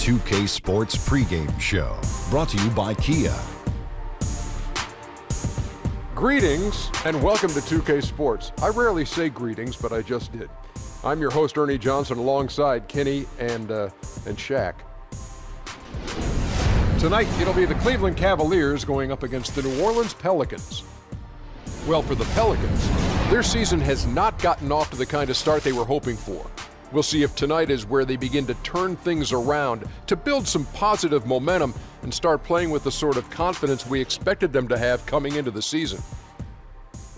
2K Sports pregame show, brought to you by Kia. Greetings and welcome to 2K Sports. I rarely say greetings, but I just did. I'm your host, Ernie Johnson, alongside Kenny and Shaq. Tonight, it'll be the Cleveland Cavaliers going up against the New Orleans Pelicans. Well, for the Pelicans, their season has not gotten off to the kind of start they were hoping for. We'll see if tonight is where they begin to turn things around, to build some positive momentum and start playing with the sort of confidence we expected them to have coming into the season.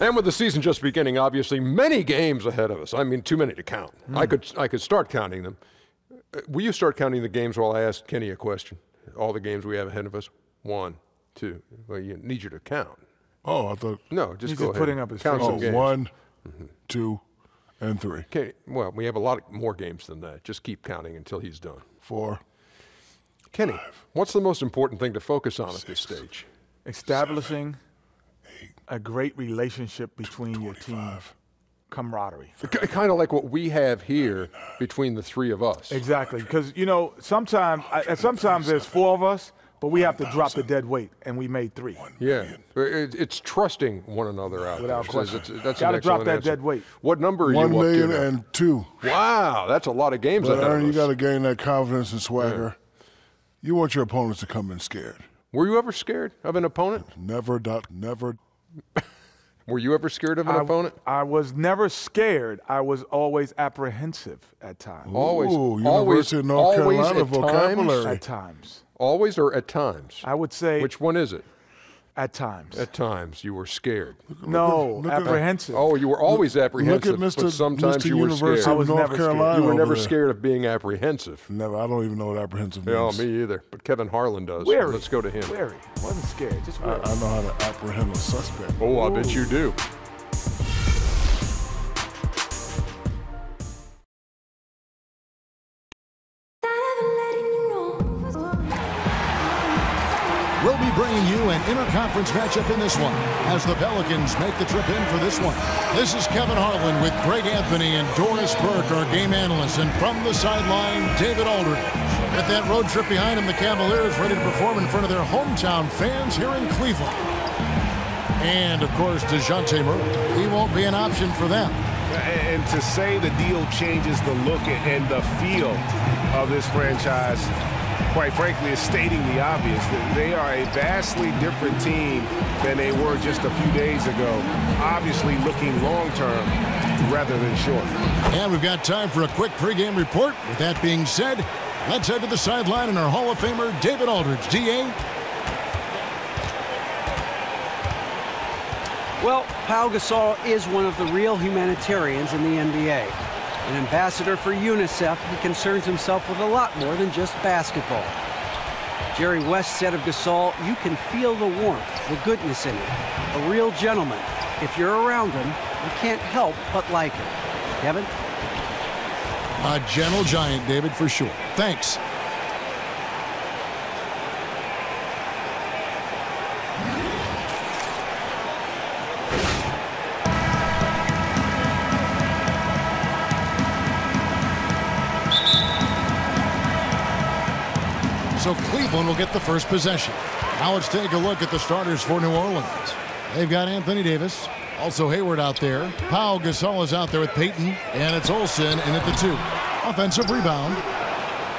And with the season just beginning, obviously, many games ahead of us. I mean, too many to count. I could start counting them. Will you start counting the games while I ask Kenny a question? All the games we have ahead of us? 1, 2. Well, you need you to count. Oh, I thought. No, just go He's ahead. putting up his count some fingers. games. 1, 2, and 3. Okay, well, we have a lot more games than that. Just keep counting until he's done. 4. Kenny, what's the most important thing to focus on at this stage? Establishing a great relationship between your team. Camaraderie. Kind of like what we have here between the three of us. Exactly, because, you know, sometimes there's 4 of us, but we have to drop the dead weight, and we made 3. Yeah, it's trusting one another out Without there. question. That's Gotta an drop excellent that answer. dead weight. What number are you 1 up to million now? and 2. Wow, that's a lot of games But ahead Aaron, of you us. got to gain that confidence and swagger. You want your opponents to come in scared. Were you ever scared of an opponent? Never. Were you ever scared of an opponent? I was never scared. I was always apprehensive at times. Always. Ooh, University of North Carolina vocabulary. At times. Always or at times? I would say Which one is it? at times. At times you were scared. No, look at- apprehensive. Oh, you were always apprehensive, Look at but sometimes Mr. you were University scared. I was of North never scared. Carolina. You were over never there. scared of being apprehensive. Never. I don't even know what apprehensive No, means. me either. But Kevin Harlan does. Wary. Let's go to him. Wary. Wasn't scared. Just I wary. know how to apprehend a suspect. Oh, I bet you do. We'll be bringing you an interconference matchup in this one as the Pelicans make the trip in for this one. This is Kevin Harlan with Greg Anthony and Doris Burke, our game analyst, and from the sideline, David Aldridge. With that road trip behind him, the Cavaliers ready to perform in front of their hometown fans here in Cleveland. And, of course, DeJounte Murray. He won't be an option for them. And to say the deal changes the look and the feel of this franchise, quite frankly, is stating the obvious. That they are a vastly different team than they were just a few days ago. Obviously looking long-term rather than short. And we've got time for a quick pregame report. With that being said, let's head to the sideline and our Hall of Famer, David Aldridge. D.A.? Well, Pau Gasol is one of the real humanitarians in the NBA. An ambassador for UNICEF, he concerns himself with a lot more than just basketball. Jerry West said of Gasol, you can feel the warmth, the goodness in him. A real gentleman. If you're around him, you can't help but like him. Kevin? A gentle giant, David, for sure. Thanks. So Cleveland will get the first possession. Now let's take a look at the starters for New Orleans. They've got Anthony Davis, also Hayward out there. Pau Gasol is out there with Payton, and it's Olsen in at the 2. Offensive rebound.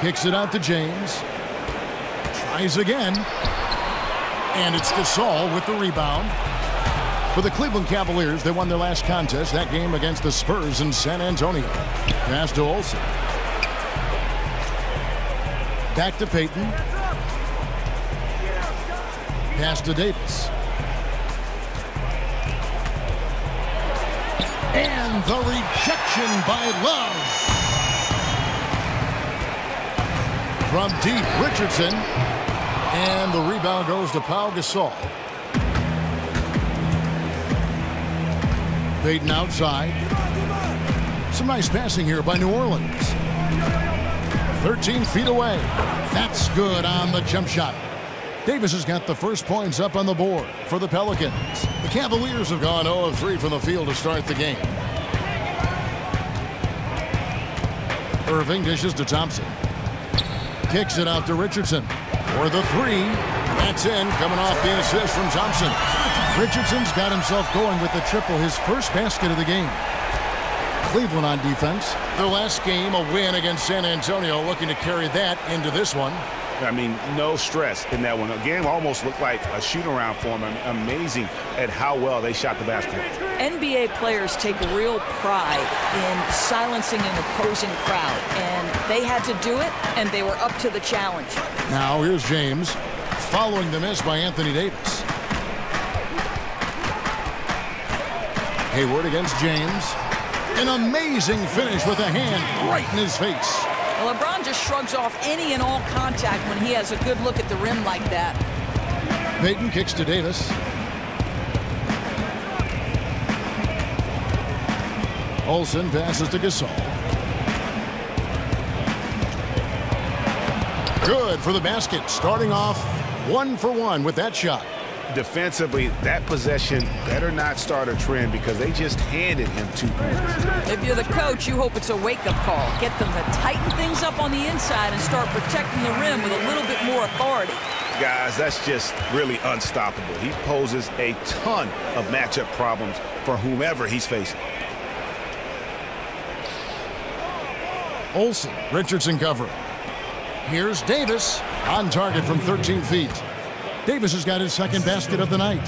Kicks it out to James. Tries again. And it's Gasol with the rebound. For the Cleveland Cavaliers, they won their last contest, that game against the Spurs in San Antonio. Pass to Olsen. Back to Payton. Pass to Davis. And the rejection by Love. From deep, Richardson. And the rebound goes to Pau Gasol. Payton outside. Some nice passing here by New Orleans. 13 feet away. That's good on the jump shot. Davis has got the first points up on the board for the Pelicans. The Cavaliers have gone 0 of 3 from the field to start the game. Irving dishes to Thompson. Kicks it out to Richardson for the three. That's in, coming off the assist from Thompson. Richardson's got himself going with the triple, his first basket of the game. Cleveland on defense. Their last game, a win against San Antonio, looking to carry that into this one. I mean, no stress in that one. The game almost looked like a shoot-around for them. Amazing at how well they shot the basket. NBA players take real pride in silencing an opposing crowd, and they had to do it, and they were up to the challenge. Now here's James, following the miss by Anthony Davis. Hayward against James. An amazing finish with a hand right in his face. Well, LeBron just shrugs off any and all contact when he has a good look at the rim like that. Payton kicks to Davis. Olsen passes to Gasol. Good for the basket, starting off 1 for 1 with that shot. Defensively, that possession better not start a trend because they just handed him 2 points. If you're the coach, you hope it's a wake-up call. Get them to tighten things up on the inside and start protecting the rim with a little bit more authority. Guys, that's just really unstoppable. He poses a ton of matchup problems for whomever he's facing. Olsen, Richardson covering. Here's Davis on target from 13 feet. Davis has got his second basket of the night.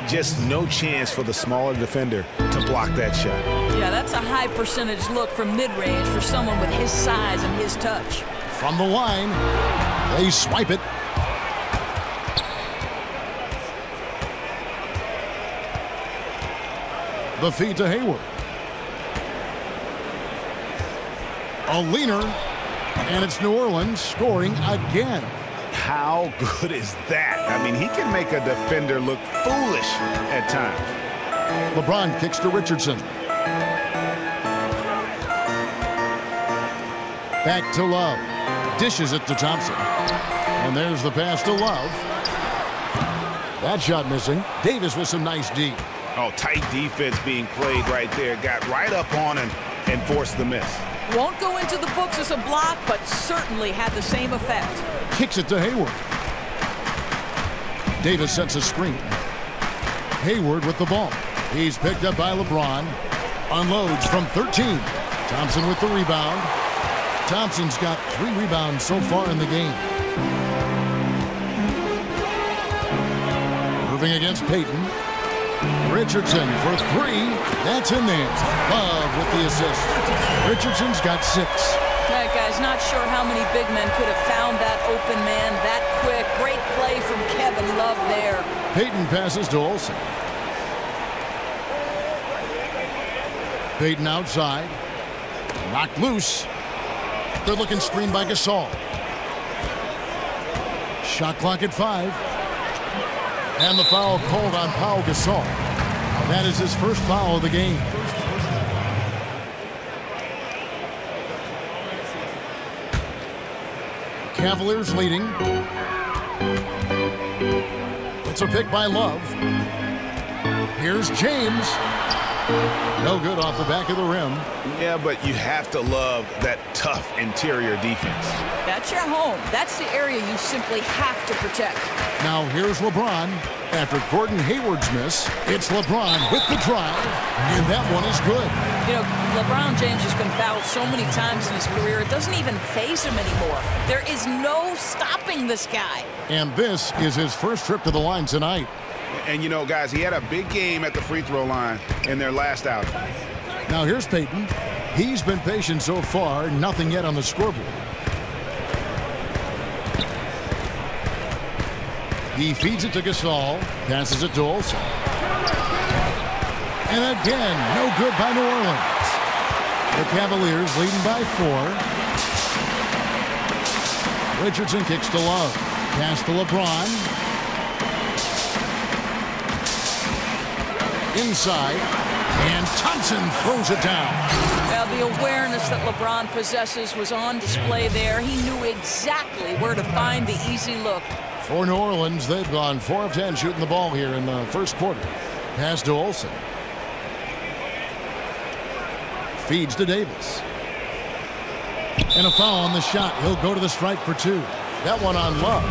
Just no chance for the smaller defender to block that shot. Yeah, that's a high percentage look from mid-range for someone with his size and his touch. From the line, they swipe it. The feed to Hayward. A leaner, and it's New Orleans scoring again. How good is that? I mean, he can make a defender look foolish at times. LeBron kicks to Richardson. Back to Love. Dishes it to Thompson. And there's the pass to Love. That shot missing. Davis with some nice D. Oh, tight defense being played right there. Got right up on him and forced the miss. Won't go into the books as a block, but certainly had the same effect. Kicks it to Hayward. Davis sets a screen. Hayward with the ball. He's picked up by LeBron. Unloads from 13. Thompson with the rebound. Thompson's got 3 rebounds so far in the game. Moving against Payton. Richardson for 3. That's in there. Love with the assist. Richardson's got 6. That guy's not sure how many big men could have found that open man that quick. Great play from Kevin Love there. Payton passes to Olsen. Payton outside. Knocked loose. Good looking screen by Gasol. Shot clock at 5. And the foul called on Pau Gasol. That is his first foul of the game. Cavaliers leading. It's a pick by Love. Here's James. No good off the back of the rim. Yeah, but you have to love that tough interior defense. That's your home. That's the area you simply have to protect. Now here's LeBron. After Gordon Hayward's miss, it's LeBron with the drive, and that one is good. You know, LeBron James has been fouled so many times in his career, it doesn't even faze him anymore. There is no stopping this guy. And this is his first trip to the line tonight. And, you know, guys, he had a big game at the free throw line in their last outing. Now here's Payton. He's been patient so far, nothing yet on the scoreboard. He feeds it to Gasol, passes it to Olsen. And again, no good by New Orleans. The Cavaliers leading by 4. Richardson kicks to Love. Pass to LeBron. Inside. And Thompson throws it down. Well, the awareness that LeBron possesses was on display there. He knew exactly where to find the easy look. For New Orleans, they've gone 4 of 10 shooting the ball here in the first quarter. Pass to Olsen. Feeds to Davis. And a foul on the shot. He'll go to the stripe for 2. That one on Love.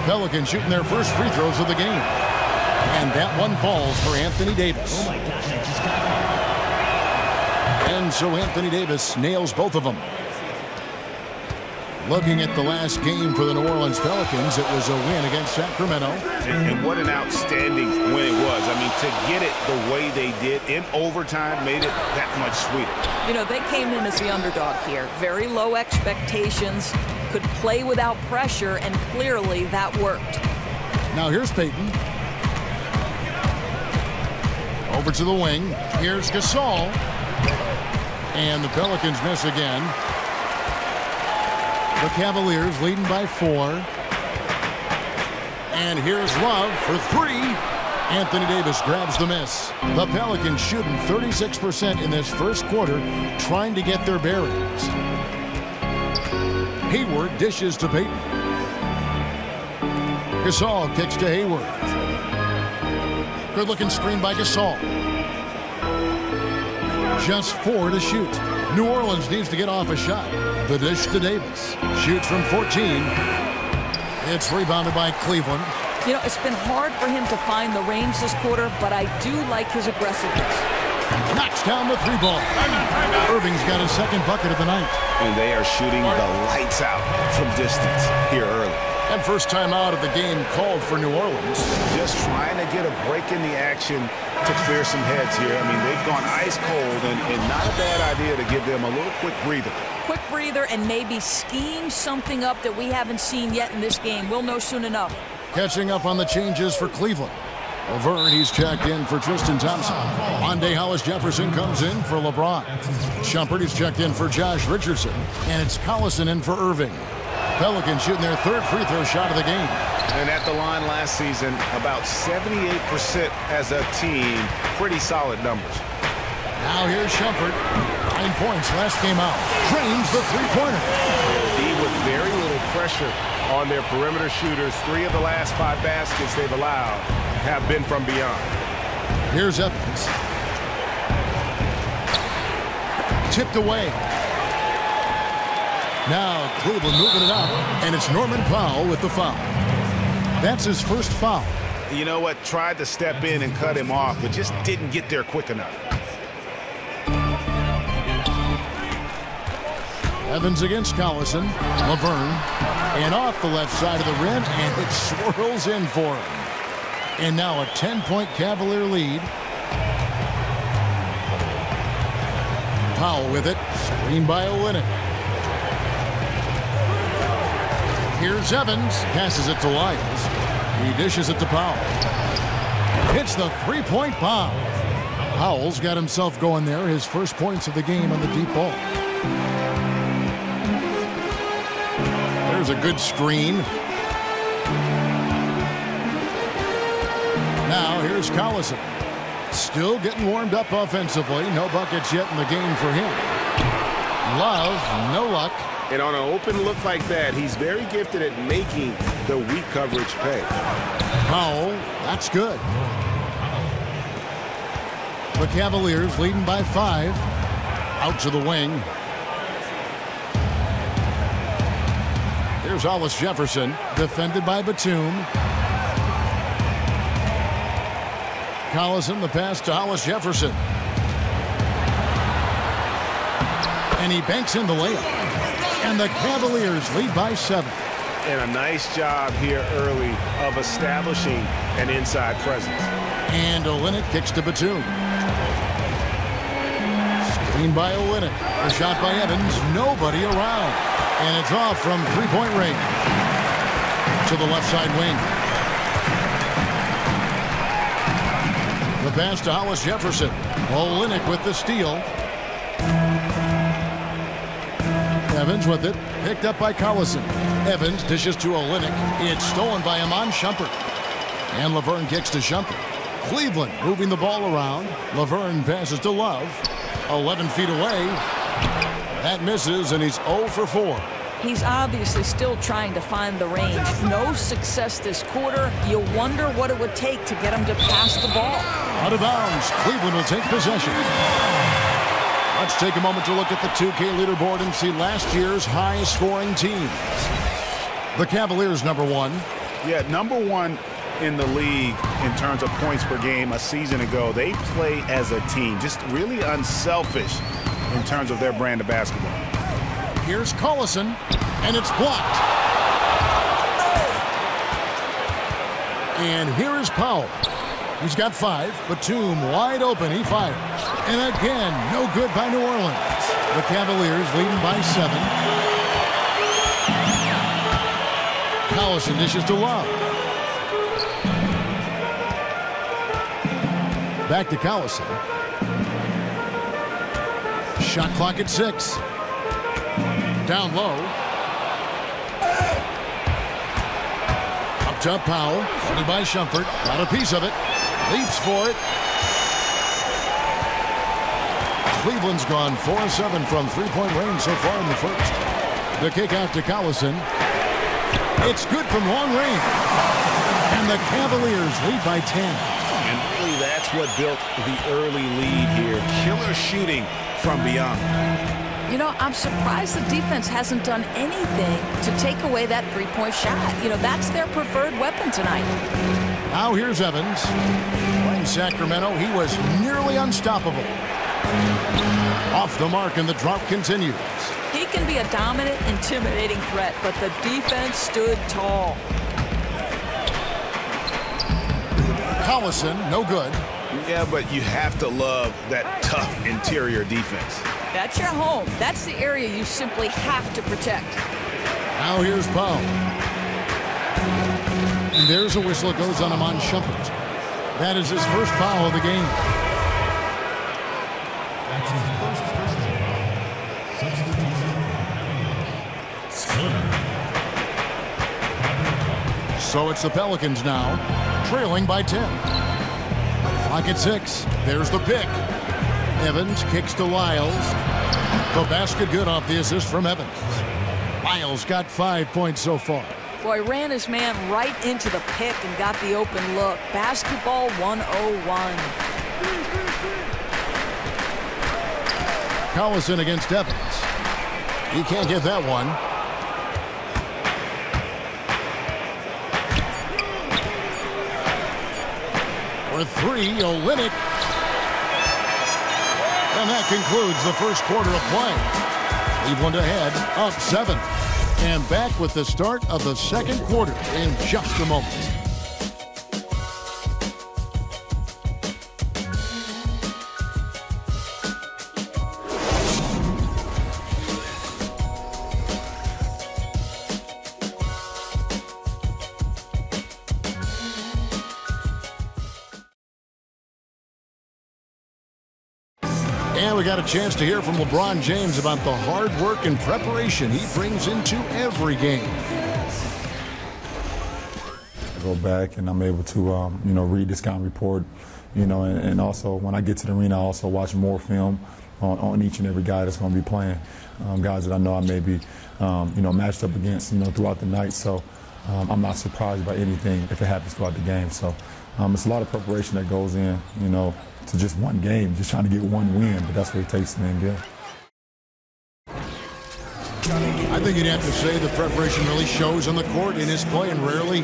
Pelicans shooting their first free throws of the game. And that one falls for Anthony Davis. And so Anthony Davis nails both of them. Looking at the last game for the New Orleans Pelicans, it was a win against Sacramento. And what an outstanding win it was. I mean, to get it the way they did in overtime made it that much sweeter. You know, they came in as the underdog here. Very low expectations, could play without pressure, and clearly that worked. Now here's Payton. Over to the wing. Here's Gasol. And the Pelicans miss again. The Cavaliers leading by 4. And here's Love for 3. Anthony Davis grabs the miss. The Pelicans shooting 36% in this first quarter, trying to get their bearings. Hayward dishes to Payton. Gasol kicks to Hayward. Good looking screen by Gasol. Just 4 to shoot. New Orleans needs to get off a shot. The dish to Davis. Shoots from 14. It's rebounded by Cleveland. You know, it's been hard for him to find the range this quarter, but I do like his aggressiveness. Knocks down the 3 ball. Irving's got his second bucket of the night. And they are shooting the lights out from distance here early. And first time out of the game called for New Orleans. Just trying to get a break in the action to clear some heads here. I mean, they've gone ice cold, and not a bad idea to give them a little quick breather. Quick breather and maybe scheme something up that we haven't seen yet in this game. We'll know soon enough. Catching up on the changes for Cleveland. Laverne, he's checked in for Tristan Thompson. Monday, Hollis Jefferson comes in for LeBron. Shumpert is checked in for Josh Richardson. And it's Collison in for Irving. Pelicans shooting their third free throw shot of the game. And at the line last season, about 78% as a team. Pretty solid numbers. Now here's Shumpert. 9 points last game out. Drains the three-pointer. With very little pressure on their perimeter shooters. 3 of the last 5 baskets they've allowed have been from beyond. Here's Evans. Tipped away. Now Cleveland moving it up, and it's Norman Powell with the foul. That's his first foul. You know what? Tried to step in and cut him off, but just didn't get there quick enough. Evans against Collison. Laverne. And off the left side of the rim, and it swirls in for him. And now a 10-point Cavalier lead. Powell with it. Screen by Olynyk. Here's Evans. Passes it to Lyles. He dishes it to Powell. Hits the three-point bomb. Powell's got himself going there. His first points of the game on the deep ball. There's a good screen. Now here's Collison. Still getting warmed up offensively. No buckets yet in the game for him. Love, no luck. And on an open look like that, he's very gifted at making the weak coverage pay. Powell, that's good. The Cavaliers leading by 5. Out to the wing. Here's Hollis Jefferson, defended by Batum. Collison, the pass to Hollis Jefferson. And he banks in the layup. And the Cavaliers lead by 7. And a nice job here early of establishing an inside presence. And Olynyk kicks to Batum. Screen by Olynyk. A shot by Evans. Nobody around. And it's off from three-point range. To the left side wing. The pass to Hollis Jefferson. Olynyk with the steal. Evans with it. Picked up by Collison. Evans dishes to Olynyk. It's stolen by Iman Shumpert. And Laverne kicks to Shumpert. Cleveland moving the ball around. Laverne passes to Love. 11 feet away. That misses, and he's 0 for 4. He's obviously still trying to find the range. No success this quarter. You wonder what it would take to get him to pass the ball. Out of bounds. Cleveland will take possession. Let's take a moment to look at the 2K leaderboard and see last year's high-scoring teams. The Cavaliers, #1. Yeah, #1 in the league in terms of points per game a season ago. They play as a team, just really unselfish in terms of their brand of basketball. Here's Collison, and it's blocked. And here is Powell. He's got 5. Batum wide open. He fires. And again, no good by New Orleans. The Cavaliers leading by 7. Collison dishes to Love. Back to Collison. Shot clock at 6. Down low. Up top, Powell. Guarded by Shumpert. Got a piece of it. Leaps for it. Cleveland's gone 4-7 from three-point range so far in the first. The kick out to Collison. It's good from long range. And the Cavaliers lead by 10. And really that's what built the early lead here. Killer shooting from beyond. You know, I'm surprised the defense hasn't done anything to take away that three-point shot. You know, that's their preferred weapon tonight. Now here's Evans. In Sacramento, he was nearly unstoppable. Off the mark, and the drop continues. He can be a dominant, intimidating threat, but the defense stood tall. Collison, no good. Yeah, but you have to love that tough interior defense. That's your home. That's the area you simply have to protect. Now here's Powell. And there's a whistle. It goes on Iman Shumpert. That is his first foul of the game. So it's the Pelicans now, trailing by 10. Clock at 6. There's the pick. Evans kicks to Lyles. The basket good off the assist from Evans. Lyles got 5 points so far. Boy, ran his man right into the pick and got the open look. Basketball 101. Collison against Evans. He can't get that one. For 3, Olynyk. And that concludes the first quarter of play. Cleveland ahead, up 7. And back with the start of the second quarter in just a moment. And we got a chance to hear from LeBron James about the hard work and preparation he brings into every game. I go back and I'm able to, read the scouting report, and also when I get to the arena, I also watch more film on each and every guy that's going to be playing, guys that I know I may be, matched up against, throughout the night. So I'm not surprised by anything if it happens throughout the game. So it's a lot of preparation that goes in, to just one game, just trying to get one win, but that's what it takes to win good. I think you'd have to say the preparation really shows on the court in his play, and rarely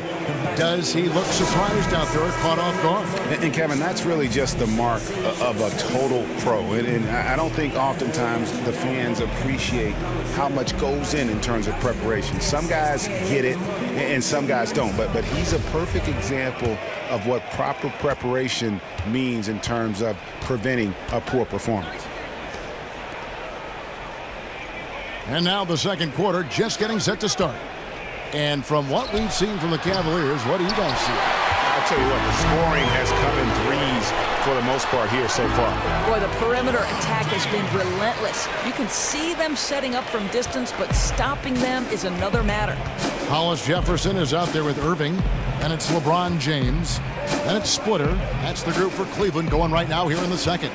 does he look surprised out there or caught off guard. And Kevin, that's really just the mark of a total pro. And I don't think oftentimes the fans appreciate how much goes in terms of preparation. Some guys get it, and some guys don't. But he's a perfect example of what proper preparation means in terms of preventing a poor performance. And now the second quarter just getting set to start. And from what we've seen from the Cavaliers, what do you guys see? I'll tell you what, the scoring has come in threes for the most part here so far. Boy, the perimeter attack has been relentless. You can see them setting up from distance, but stopping them is another matter. Hollis Jefferson is out there with Irving, and it's LeBron James. Then it's Splitter. That's the group for Cleveland going right now here in the second.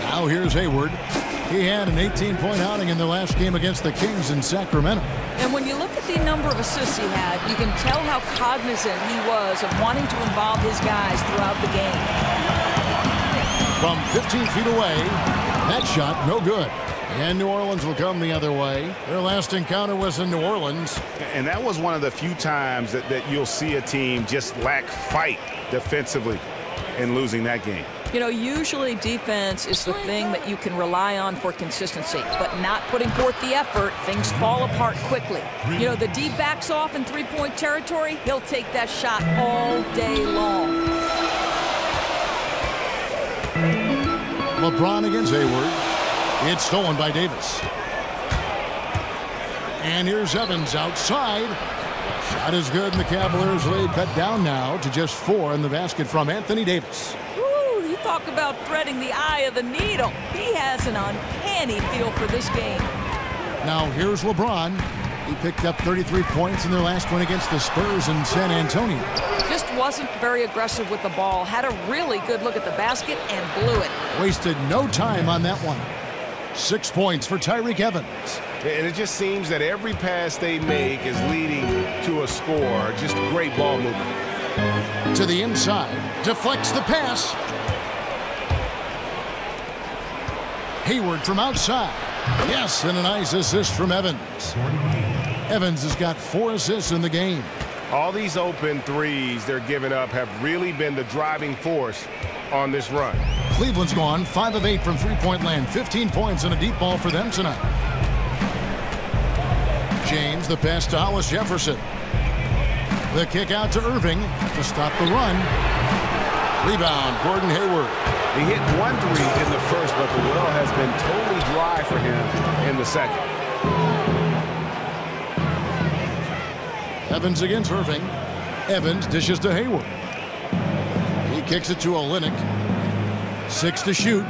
Now here's Hayward. He had an 18-point outing in the last game against the Kings in Sacramento. And when you look at the number of assists he had, you can tell how cognizant he was of wanting to involve his guys throughout the game. From 15 feet away, That shot, no good. And New Orleans will come the other way. Their last encounter was in New Orleans. And that was one of the few times that you'll see a team just lack fight defensively in losing that game. You know, usually defense is the thing that you can rely on for consistency, but not putting forth the effort, things fall apart quickly. You know, the D backs off in three-point territory, he'll take that shot all day long. LeBron against Hayward. It's stolen by Davis. And here's Evans outside. Shot is good, and the Cavaliers lead cut down now to just 4 in the basket from Anthony Davis. Woo, you talk about threading the eye of the needle. He has an uncanny feel for this game. Now here's LeBron. He picked up 33 points in their last win against the Spurs in San Antonio. Just wasn't very aggressive with the ball. Had a really good look at the basket and blew it. Wasted no time on that one. 6 points for Tyreke Evans. And it just seems that every pass they make is leading to a score. Just great ball movement. To the inside. Deflects the pass. Hayward from outside. Yes, and a nice assist from Evans. Evans has got 4 assists in the game. All these open threes they're giving up have really been the driving force on this run. Cleveland's gone 5 of 8 from three-point land. 15 points and a deep ball for them tonight. James, the pass to Hollis Jefferson. The kick out to Irving to stop the run. Rebound, Gordon Hayward. He hit 1 3 in the first, but the well has been totally dry for him in the second. Evans against Irving. Evans dishes to Hayward. He kicks it to Olynyk. 6 to shoot.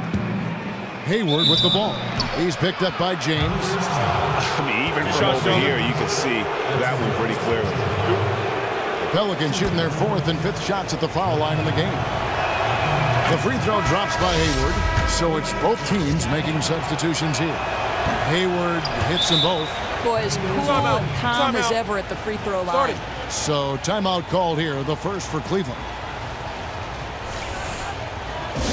Hayward with the ball. He's picked up by James. I mean, even from over here, you can see that one pretty clearly. The Pelicans shooting their 4th and 5th shots at the foul line in the game. The free throw drops by Hayward, so it's both teams making substitutions here. Hayward hits them both. Boy, as cool and calm as ever at the free throw line. So timeout called here, the first for Cleveland.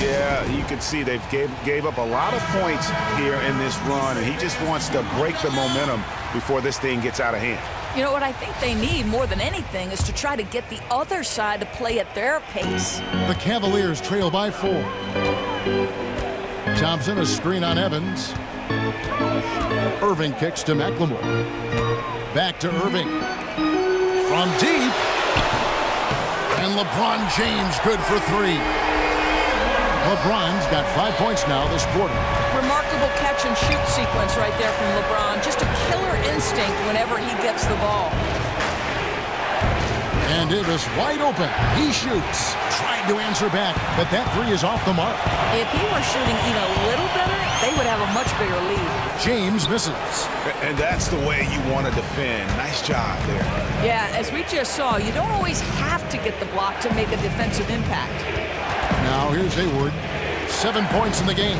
Yeah, you can see they've gave up a lot of points here in this run, and he just wants to break the momentum before this thing gets out of hand. You know what I think they need more than anything is to try to get the other side to play at their pace. The Cavaliers trail by 4. Thompson, a screen on Evans. Irving kicks to McLemore. Back to Irving. From deep. And LeBron James good for 3. LeBron's got 5 points now this quarter. Remarkable catch and shoot sequence right there from LeBron. Just a killer instinct whenever he gets the ball. And Davis wide open. He shoots. Tried to answer back, but that 3 is off the mark. If he were shooting even a little better, they would have a much bigger lead. James misses. And that's the way you want to defend. Nice job there. Yeah, as we just saw, you don't always have to get the block to make a defensive impact. Now here's Hayward. 7 points in the game.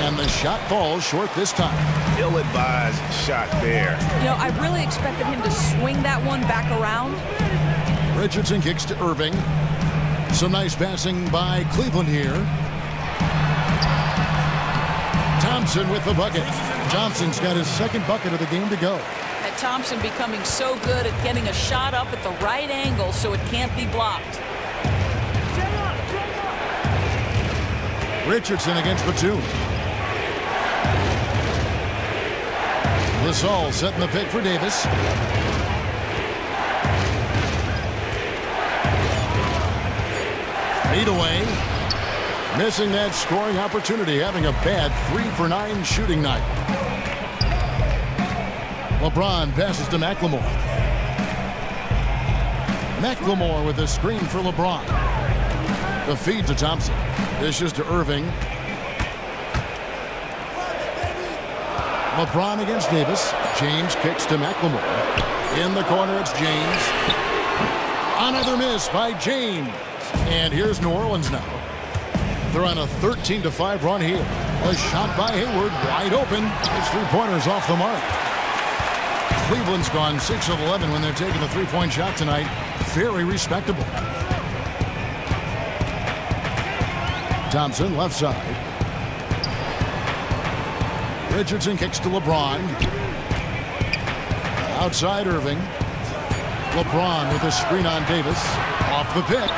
And the shot falls short this time. Ill-advised shot there. You know, I really expected him to swing that one back around. Richardson kicks to Irving. Some nice passing by Cleveland here. Thompson with the bucket. Johnson's got his 2nd bucket of the game to go. And Thompson becoming so good at getting a shot up at the right angle so it can't be blocked. Richardson against Batum. Gasol setting the pick for Davis. Fade away. Missing that scoring opportunity, having a bad 3 for 9 shooting night. LeBron passes to McLemore. McLemore with a screen for LeBron. The feed to Thompson. Dishes to Irving. LeBron against Davis. James kicks to McLemore. In the corner, it's James. Another miss by James. And here's New Orleans now. They're on a 13-5 run here. A shot by Hayward, wide open. His 3-pointer's off the mark. Cleveland's gone 6 of 11 when they're taking the 3-point shot tonight. Very respectable. Thompson left side. Richardson kicks to LeBron. Outside Irving. LeBron with a screen on Davis. Off the pick.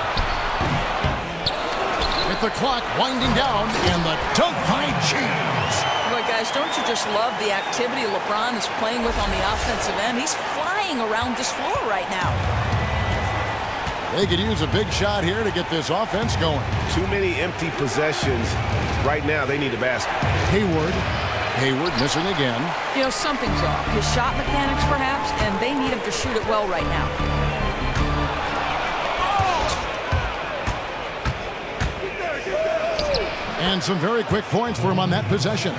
With the clock winding down and the dunk by James. Boy, guys, don't you just love the activity LeBron is playing with on the offensive end? He's flying around this floor right now. They could use a big shot here to get this offense going. Too many empty possessions. Right now, they need a basket. Hayward missing again. You know, something's off. His shot mechanics, perhaps, and they need him to shoot it well right now. And some very quick points for him on that possession.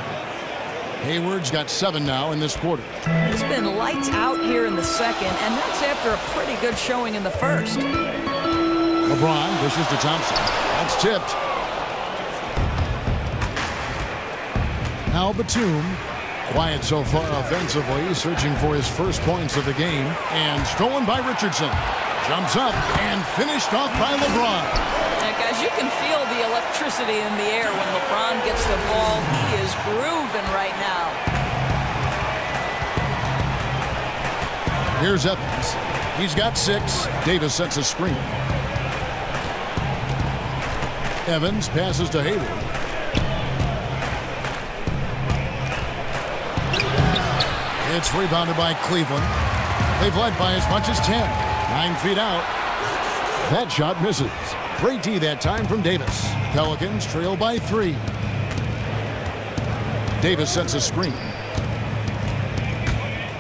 Hayward's got 7 now in this quarter. It's been lights out here in the second, and that's after a pretty good showing in the first. LeBron dishes to Thompson. That's tipped. Now Batum, quiet so far offensively, searching for his first points of the game, and stolen by Richardson. Jumps up and finished off by LeBron. And guys, you can feel the electricity in the air when LeBron gets the ball. He is grooving right now. Here's Evans. He's got 6. Davis sets a screen. Evans passes to Hayward. It's rebounded by Cleveland. They've led by as much as 10. 9 feet out. That shot misses. Great D that time from Davis. Pelicans trail by 3. Davis sets a screen.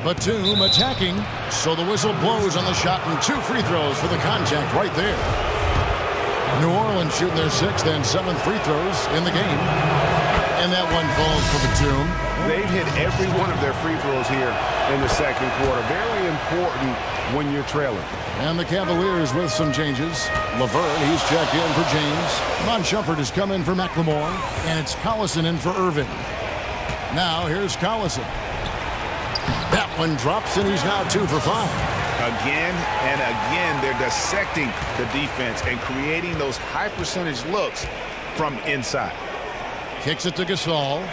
Batum attacking. So the whistle blows on the shot and 2 free throws for the contact right there. New Orleans shooting their 6th and 7th free throws in the game. And that one falls for Batum. They've hit every one of their free throws here in the second quarter. Very important when you're trailing. And the Cavaliers with some changes. Laverne, he's checked in for James. Mon Shumpert has come in for McLemore. And it's Collison in for Irving. Now here's Collison. That one drops and he's now 2 for 5. Again and again, they're dissecting the defense and creating those high percentage looks from inside. Kicks it to Gasol.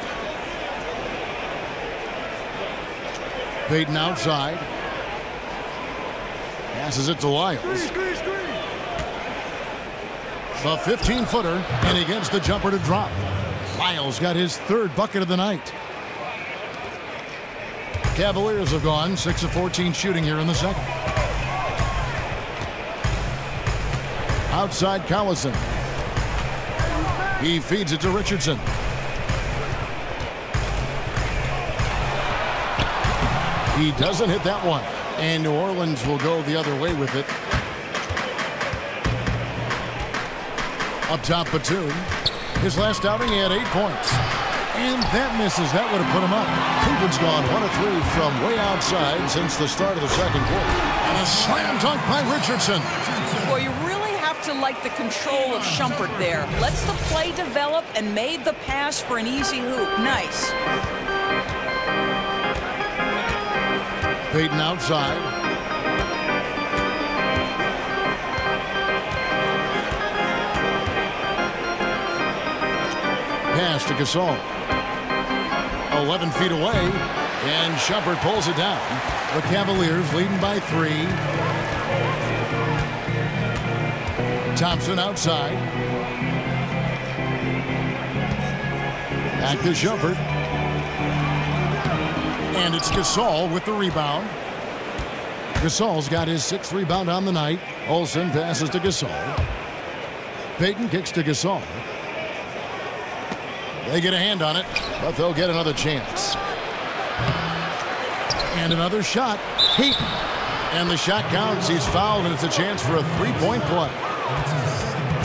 Payton outside. Passes it to Lyles. The 15-footer, and he gets the jumper to drop. Lyles got his 3rd bucket of the night. Cavaliers have gone 6 of 14 shooting here in the second. Outside Collison. He feeds it to Richardson. He doesn't hit that one. And New Orleans will go the other way with it. Up top, Batum. His last outing, he had 8 points. And that misses. That would have put him up. Cleveland's gone 1 of 3 from way outside since the start of the second quarter. And a slam dunk by Richardson. Well, you really have to like the control of Shumpert there. Lets the play develop and made the pass for an easy hoop. Nice. Payton outside. Pass to Gasol. 11 feet away, and Shumpert pulls it down. The Cavaliers leading by 3. Thompson outside. Back to Shumpert. And it's Gasol with the rebound. Gasol's got his 6th rebound on the night. Olsen passes to Gasol. Payton kicks to Gasol. They get a hand on it, but they'll get another chance. And another shot. Payton. And the shot counts. He's fouled, and it's a chance for a 3-point play.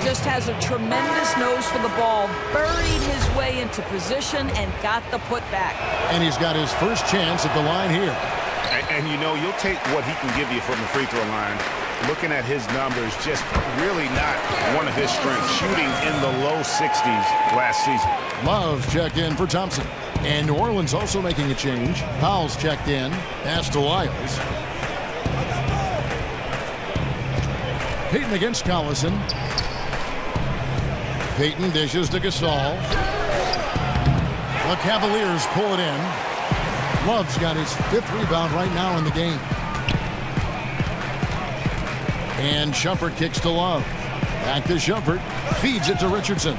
Just has a tremendous nose for the ball. Buried his way into position and got the putback. And he's got his first chance at the line here. And you know, you'll take what he can give you from the free throw line. Looking at his numbers, just really not one of his strengths. Shooting in the low 60s last season. Love checked in for Thompson. And New Orleans also making a change. Powell's checked in. Pass to Lyles. Payton against Collison. Payton dishes to Gasol. The Cavaliers pull it in. Love's got his 5th rebound right now in the game. And Shumpert kicks to Love. Back to Shumpert. Feeds it to Richardson.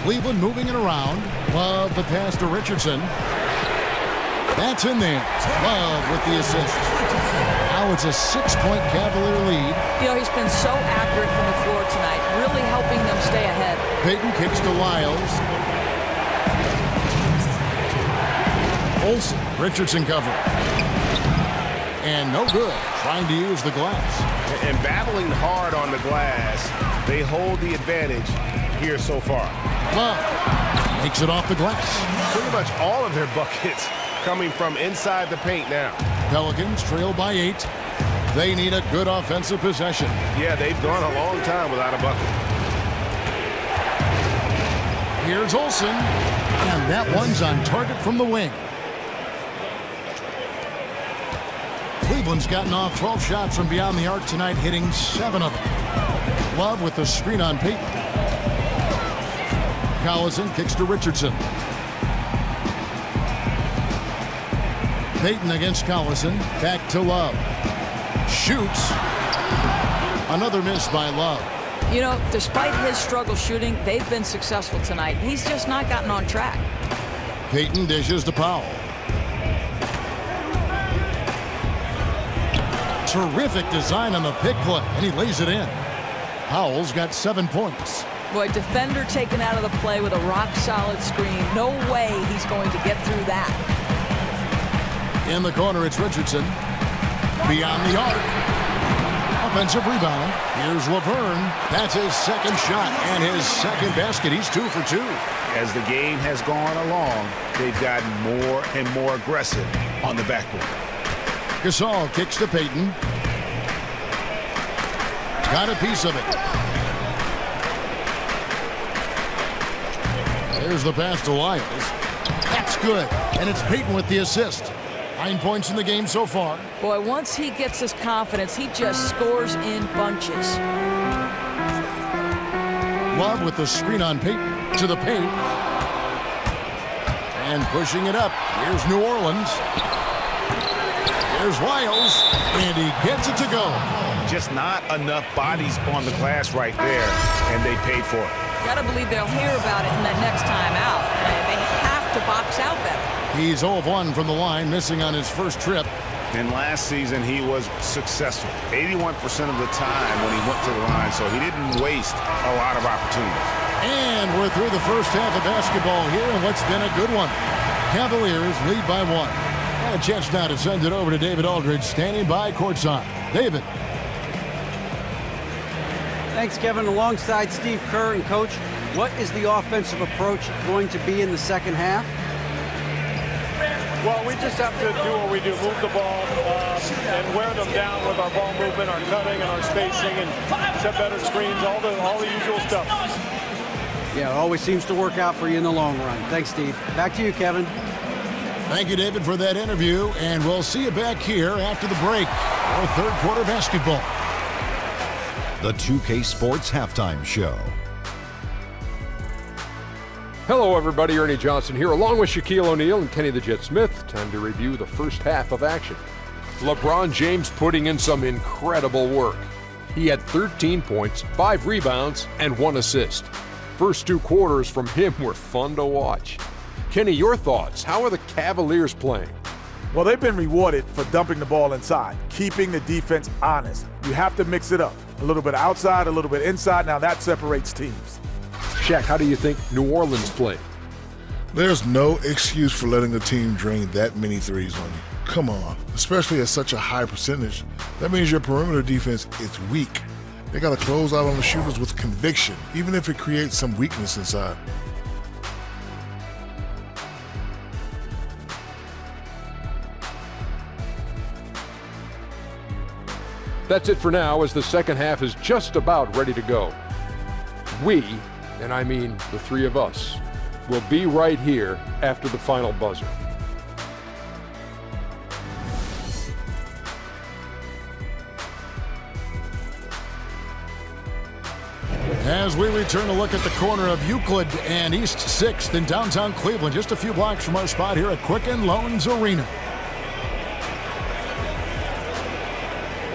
Cleveland moving it around. Love the pass to Richardson. That's in there. Love with the assist. Now it's a 6-point Cavalier lead. You know, he's been so accurate from the floor tonight, really helping them stay ahead. Payton kicks to Lyles. Olsen, Richardson cover. And no good, trying to use the glass. And battling hard on the glass, they hold the advantage here so far. Love makes it off the glass. Pretty much all of their buckets coming from inside the paint now. Pelicans trail by 8. They need a good offensive possession. Yeah, they've gone a long time without a bucket. Here's Olsen, and that one's on target from the wing. Cleveland's gotten off 12 shots from beyond the arc tonight, hitting 7 of them. Love with the screen on Payton. Collison kicks to Richardson. Payton against Collison. Back to Love. Shoots. Another miss by Love. You know, despite his struggle shooting, they've been successful tonight. He's just not gotten on track. Payton dishes to Powell. Terrific design on the pick play, and he lays it in. Powell's got 7 points. Boy, defender taken out of the play with a rock-solid screen. No way he's going to get through that. In the corner, it's Richardson. Beyond the arc. Offensive rebound. Here's Laverne. That's his 2nd shot and his 2nd basket. He's 2 for 2. As the game has gone along, they've gotten more and more aggressive on the backboard. Gasol kicks to Payton. Got a piece of it. There's the pass to Lyles. That's good. And it's Payton with the assist. 9 points in the game so far. Boy, once he gets his confidence, he just scores in bunches. Love with the screen on Payton to the paint. And pushing it up. Here's New Orleans. There's Lyles. And he gets it to go. Just not enough bodies on the glass right there, and they paid for it. Gotta believe they'll hear about it in that next time out. They have to box out better. He's 0 of 1 from the line, missing on his first trip. And last season, he was successful 81% of the time when he went to the line, so he didn't waste a lot of opportunities. And we're through the first half of basketball here, and what's been a good one. Cavaliers lead by 1. Got a chance now to send it over to David Aldridge, standing by courtside. David. Thanks, Kevin. Alongside Steve Kerr and Coach, what is the offensive approach going to be in the second half? Well, we just have to do what we do, move the ball and wear them down with our ball movement, our cutting, and our spacing, and set better screens, all the usual stuff. Yeah, it always seems to work out for you in the long run. Thanks, Steve. Back to you, Kevin. Thank you, David, for that interview, and we'll see you back here after the break for third quarter basketball. The 2K Sports Halftime Show. Hello, everybody. Ernie Johnson here, along with Shaquille O'Neal and Kenny the Jet Smith. Time to review the first half of action. LeBron James putting in some incredible work. He had 13 points, 5 rebounds, and 1 assist. First 2 quarters from him were fun to watch. Kenny, your thoughts? How are the Cavaliers playing? Well, they've been rewarded for dumping the ball inside, keeping the defense honest. You have to mix it up. A little bit outside, a little bit inside. Now that separates teams. Shaq, how do you think New Orleans played? There's no excuse for letting a team drain that many threes on you. Come on, especially at such a high percentage. That means your perimeter defense is weak. They got to close out on the shooters with conviction, even if it creates some weakness inside. That's it for now, as the second half is just about ready to go. We, and I mean the 3 of us, will be right here after the final buzzer. As As we return a look at the corner of Euclid and East 6th in downtown Cleveland, just a few blocks from our spot here at Quicken Loans Arena.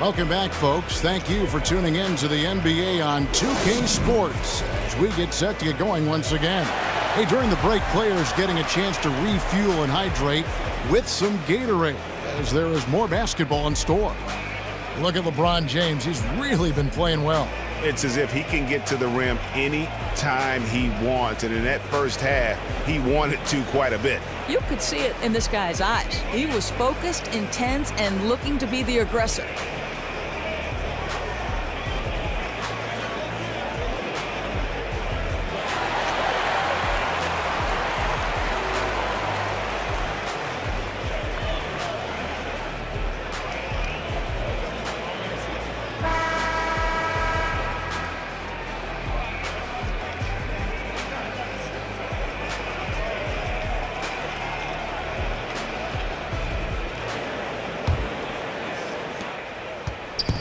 Welcome back, folks. Thank you for tuning in to the NBA on 2K Sports as we get set to get going once again. Hey, during the break, players getting a chance to refuel and hydrate with some Gatorade as there is more basketball in store. Look at LeBron James. He's really been playing well. It's as if he can get to the rim any time he wants, and in that first half, he wanted to quite a bit. You could see it in this guy's eyes. He was focused, intense, and looking to be the aggressor.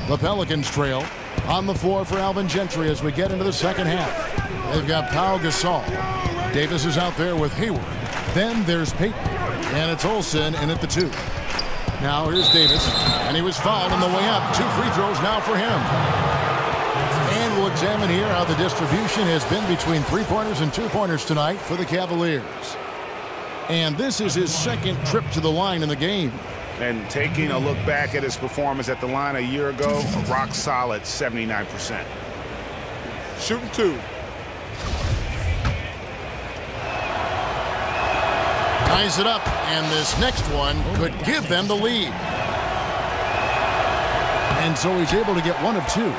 The Pelicans trail on the floor for Alvin Gentry as we get into the second half. They've got Pau Gasol. Davis is out there with Hayward. Then there's Payton. And it's Olsen in at the 2. Now here's Davis. And he was fouled on the way up. 2 free throws now for him. And we'll examine here how the distribution has been between 3-pointers and 2-pointers tonight for the Cavaliers. And this is his second trip to the line in the game. And taking a look back at his performance at the line a year ago, a rock solid 79%. Shooting 2. Ties it up, and this next one could give them the lead. And so he's able to get 1 of 2.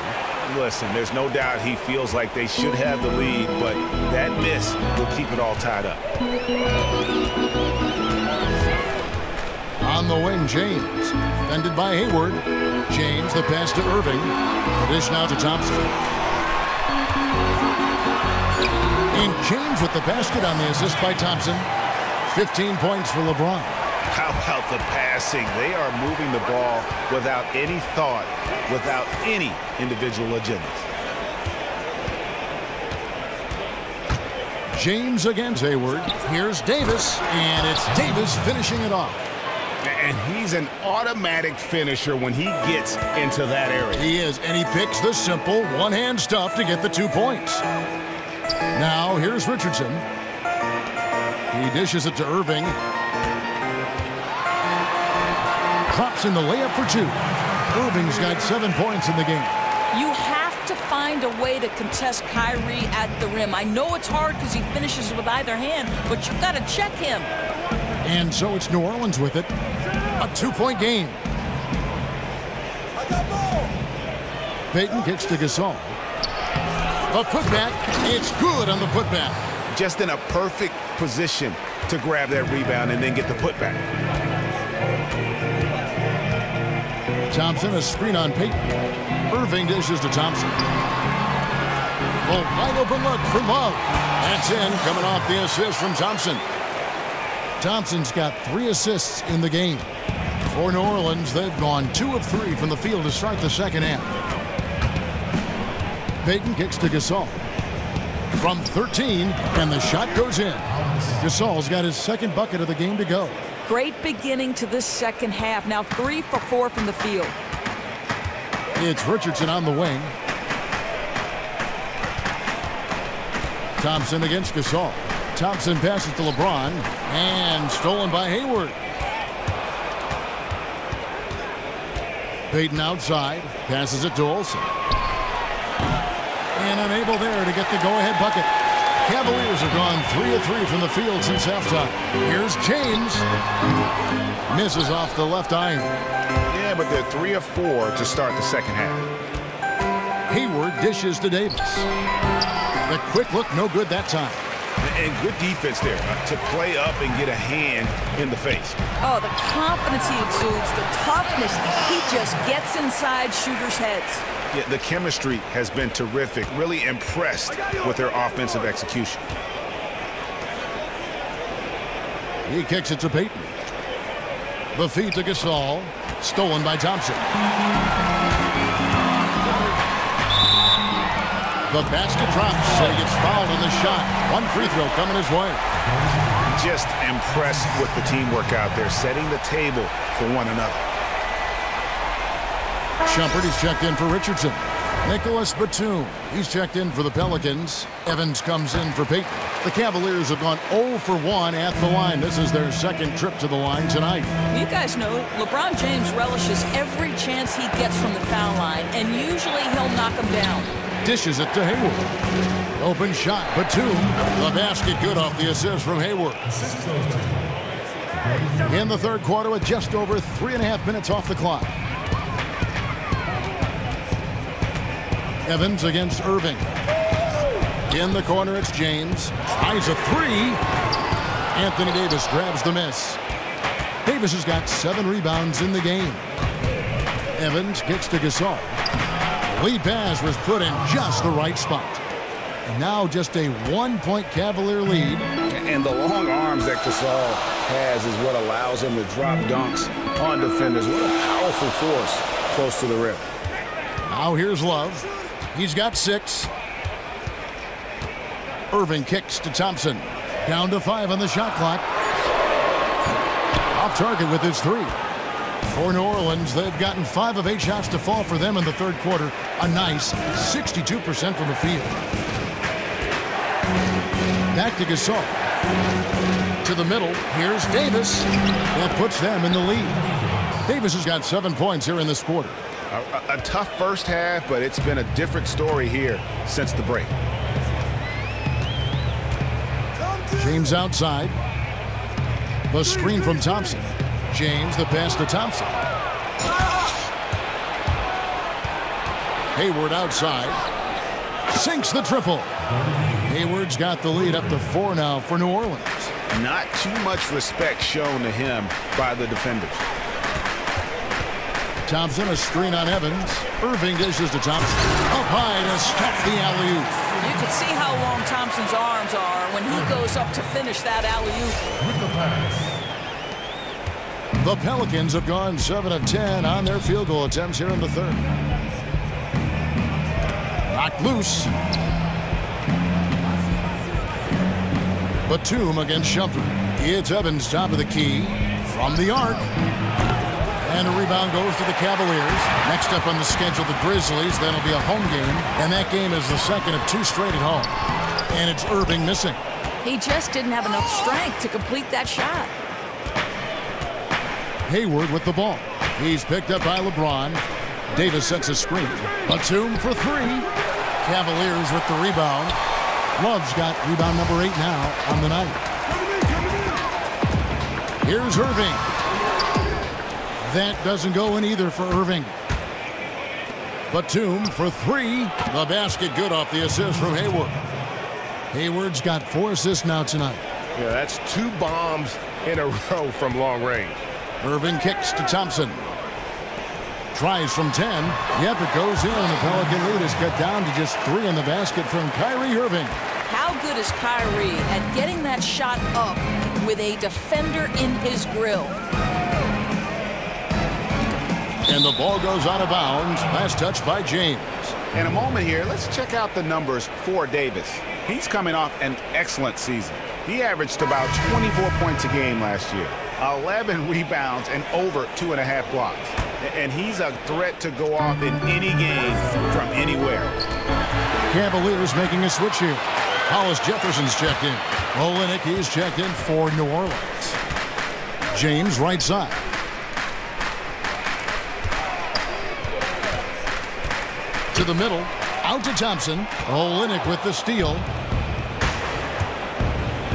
Listen, there's no doubt he feels like they should have the lead, but that miss will keep it all tied up. On the wing, James. Defended by Hayward. James, the pass to Irving. The dish now to Thompson. And James with the basket on the assist by Thompson. 15 points for LeBron. How about the passing? They are moving the ball without any thought, without any individual agendas. James against Hayward. Here's Davis, and it's Davis finishing it off. And he's an automatic finisher when he gets into that area. He is, and he picks the simple one-hand stuff to get the 2 points. Now, here's Richardson. He dishes it to Irving. Drops in the layup for 2. Irving's got 7 points in the game. You have to find a way to contest Kyrie at the rim. I know it's hard because he finishes with either hand, but you've got to check him. And so it's New Orleans with it. A 2-point game. Payton kicks to Gasol. A putback. It's good on the putback. Just in a perfect position to grab that rebound and then get the putback. Thompson, a screen on Payton. Irving dishes to Thompson. A wide open look for Love. That's in, coming off the assist from Thompson. Thompson's got 3 assists in the game. For New Orleans, they've gone 2 of 3 from the field to start the second half. Payton kicks to Gasol. From 13, and the shot goes in. Gasol's got his second bucket of the game to go. Great beginning to this second half. Now 3 for 4 from the field. It's Richardson on the wing. Thompson against Gasol. Thompson passes to LeBron, and stolen by Hayward. Payton outside, passes it to Olsen. And unable there to get the go-ahead bucket. Cavaliers have gone 3 of 3 from the field since halftime. Here's James. Misses off the left iron. Yeah, but they're 3 of 4 to start the second half. Hayward dishes to Davis. The quick look, no good that time. And good defense there to play up and get a hand in the face. Oh, the confidence he exudes, the toughness. He just gets inside shooters' heads. Yeah, the chemistry has been terrific. Really impressed with their offensive execution. He kicks it to Payton. The feed to Gasol. Stolen by Thompson. The basket drops, and he gets fouled on the shot. One free throw coming his way. Just impressed with the teamwork out there, setting the table for one another. Shumpert, he's checked in for Richardson. Nicholas Batum, he's checked in for the Pelicans. Evans comes in for Payton. The Cavaliers have gone 0 for 1 at the line. This is their second trip to the line tonight. You guys know LeBron James relishes every chance he gets from the foul line, and usually he'll knock him down. Dishes it to Hayward. Open shot, Batum. The basket good off the assist from Hayward. In the third quarter with just over 3.5 minutes off the clock. Evans against Irving. In the corner, it's James. Tries a three. Anthony Davis grabs the miss. Davis has got 7 rebounds in the game. Evans gets to Gasol. Lead pass was put in just the right spot. And now just a 1-point Cavalier lead. And the long arms that Gasol has is what allows him to drop dunks on defenders. What a powerful force close to the rim. Now here's Love. He's got 6. Irving kicks to Thompson. Down to 5 on the shot clock. Off target with his 3. For New Orleans, they've gotten 5 of 8 shots to fall for them in the third quarter. A nice 62% from the field. Back to Gasol. To the middle. Here's Davis. That puts them in the lead. Davis has got 7 points here in this quarter. A tough first half, but it's been a different story here since the break. James outside. The screen from Thompson. James, the pass to Thompson. Hayward outside. Sinks the triple. Hayward's got the lead up to 4 now for New Orleans. Not too much respect shown to him by the defenders. Thompson, a screen on Evans. Irving dishes to Thompson. Up high to stuff the alley-oop. You can see how long Thompson's arms are when he goes up to finish that alley-oop. With the pass. The Pelicans have gone 7 of 10 on their field goal attempts here in the third. Knocked loose. Batum against Shumpert. It's Evans, top of the key. From the arc. And a rebound goes to the Cavaliers. Next up on the schedule, the Grizzlies. That'll be a home game. And that game is the second of 2 straight at home. And it's Irving missing. He just didn't have enough strength to complete that shot. Hayward with the ball. He's picked up by LeBron. Davis sets a screen. Batum for 3. Cavaliers with the rebound. Love's got rebound number 8 now on the night. Here's Irving. That doesn't go in either for Irving. Batum for 3. The basket good off the assist from Hayward. Hayward's got 4 assists now tonight. Yeah, that's 2 bombs in a row from long range. Irving kicks to Thompson. Tries from 10. Yep, it goes in. The Pelican lead is cut down to just 3 in the basket from Kyrie Irving. How good is Kyrie at getting that shot up with a defender in his grill? And the ball goes out of bounds. Last touch by James. In a moment here, let's check out the numbers for Davis. He's coming off an excellent season. He averaged about 24 points a game last year, 11 rebounds, and over 2.5 blocks. And he's a threat to go off in any game from anywhere. Cavaliers making a switch here. Hollis Jefferson's checked in. Olynyk, he's checked in for New Orleans. James right side. To the middle, out to Thompson. Olynyk with the steal.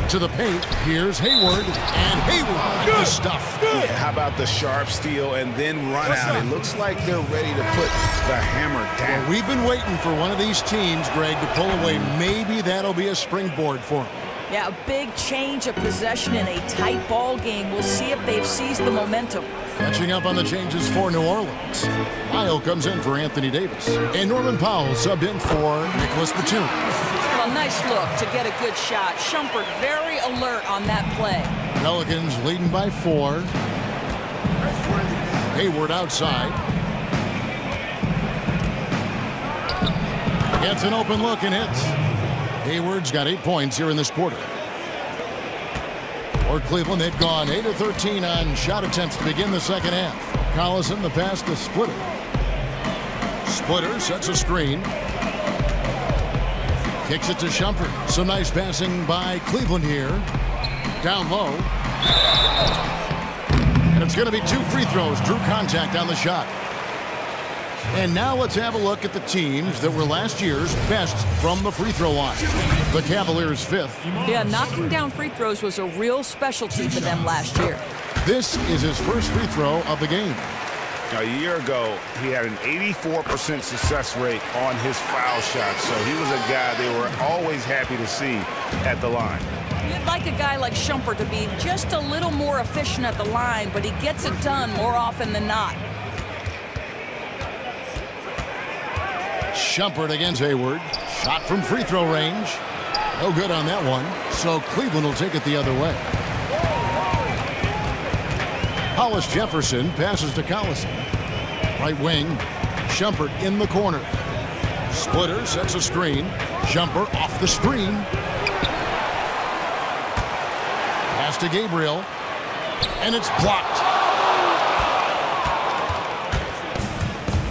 To the paint, here's Hayward, and Hayward with the stuff. Yeah, how about the sharp steal and then run out? It looks like they're ready to put the hammer down. Well, we've been waiting for one of these teams, Greg, to pull away. Maybe that'll be a springboard for them. Yeah, a big change of possession in a tight ball game. We'll see if they've seized the momentum. Catching up on the changes for New Orleans. Lyle comes in for Anthony Davis. And Norman Powell subbed in for Nicholas Batum. Well, nice look to get a good shot. Shumpert very alert on that play. Pelicans leading by 4. Hayward outside. Gets an open look and hits. Hayward's got 8 points here in this quarter. For Cleveland, they've gone 8 of 13 on shot attempts to begin the second half. Collison, the pass to Splitter. Splitter sets a screen. Kicks it to Shumpert. Some nice passing by Cleveland here. Down low. And it's going to be 2 free throws. Drew contact on the shot. And now let's have a look at the teams that were last year's best from the free throw line. The Cavaliers 5th. Yeah, knocking down free throws was a real specialty for them last year. This is his first free throw of the game. A year ago, he had an 84% success rate on his foul shots, so he was a guy they were always happy to see at the line. You'd like a guy like Shumpert to be just a little more efficient at the line, but he gets it done more often than not. Shumpert against Hayward. Shot from free throw range. No good on that one, so Cleveland will take it the other way. Hollis Jefferson passes to Collison. Right wing, Shumpert in the corner. Splitter sets a screen. Shumpert off the screen. Pass to Gabriel. And it's blocked.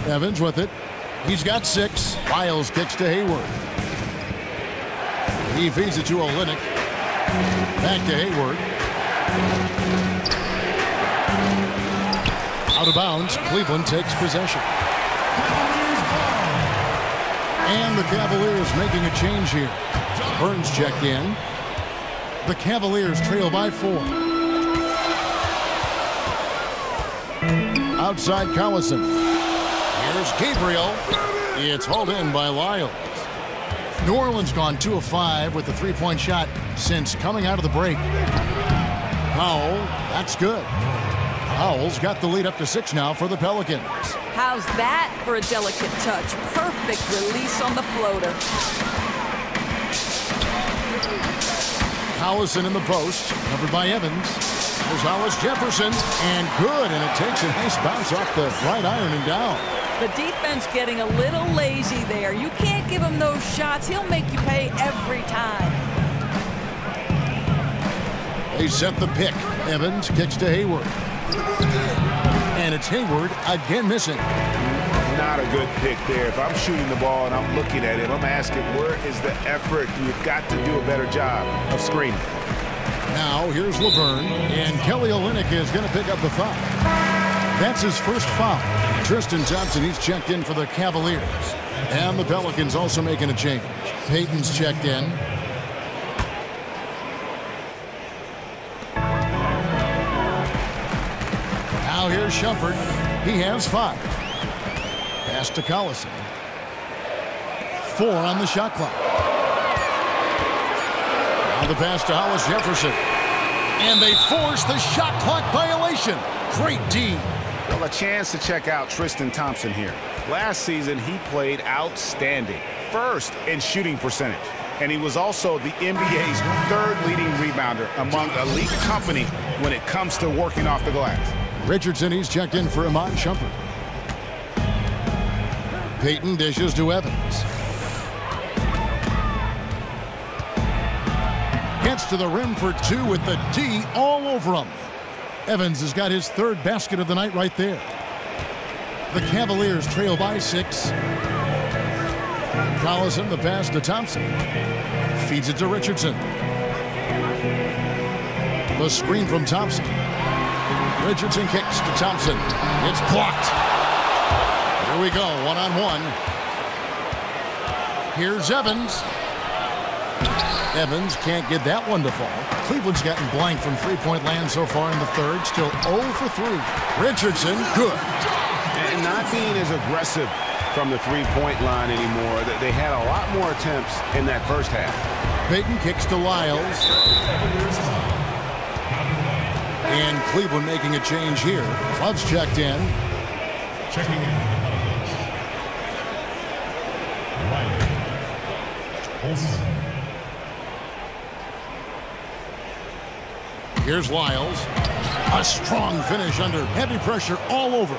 Evans with it. He's got 6. Lyles kicks to Hayward. He feeds it to Olynyk. Back to Hayward. Out of bounds. Cleveland takes possession. And the Cavaliers making a change here. Burns checked in. The Cavaliers trail by 4. Outside Collison. Here's Gabriel. It's hauled in by Lyles. New Orleans gone 2 of 5 with the 3-point shot since coming out of the break. Powell, that's good. Powell's got the lead up to 6 now for the Pelicans. How's that for a delicate touch? Perfect release on the floater. Collison in the post, covered by Evans. There's Hollis Jefferson, and good, and it takes a nice bounce off the right iron and down. The defense getting a little lazy there. You can't give him those shots. He'll make you pay every time. They set the pick. Evans kicks to Hayward. And it's Hayward again missing. Not a good pick there. If I'm shooting the ball and I'm looking at it, I'm asking, where is the effort? You've got to do a better job of screening. Now here's Laverne, and Kelly Olynyk is going to pick up the foul. That's his first foul. Tristan Thompson, he's checked in for the Cavaliers. And the Pelicans also making a change. Payton's checked in. Now here's Shumpert. He has 5. Pass to Collison. 4 on the shot clock. Now the pass to Hollis Jefferson. And they force the shot clock violation. Great D. Well, a chance to check out Tristan Thompson here. Last season, he played outstanding. First in shooting percentage. And he was also the NBA's 3rd leading rebounder among elite company when it comes to working off the glass. Richardson, he's checked in for Iman Shumpert. Payton dishes to Evans. Gets to the rim for 2 with the D all over him. Evans has got his 3rd basket of the night right there. The Cavaliers trail by 6. Collison, the pass to Thompson. Feeds it to Richardson. The screen from Thompson. Richardson kicks to Thompson. It's blocked. Here we go, 1-on-1. Here's Evans. Evans can't get that one to fall. Cleveland's gotten blank from three-point land so far in the 3rd. Still 0 for 3. Richardson, good. And not being as aggressive from the three-point line anymore. They had a lot more attempts in that first half. Payton kicks to Lyles. And Cleveland making a change here. Love's checked in. Checking in. Here's Lyles. A strong finish under heavy pressure all over.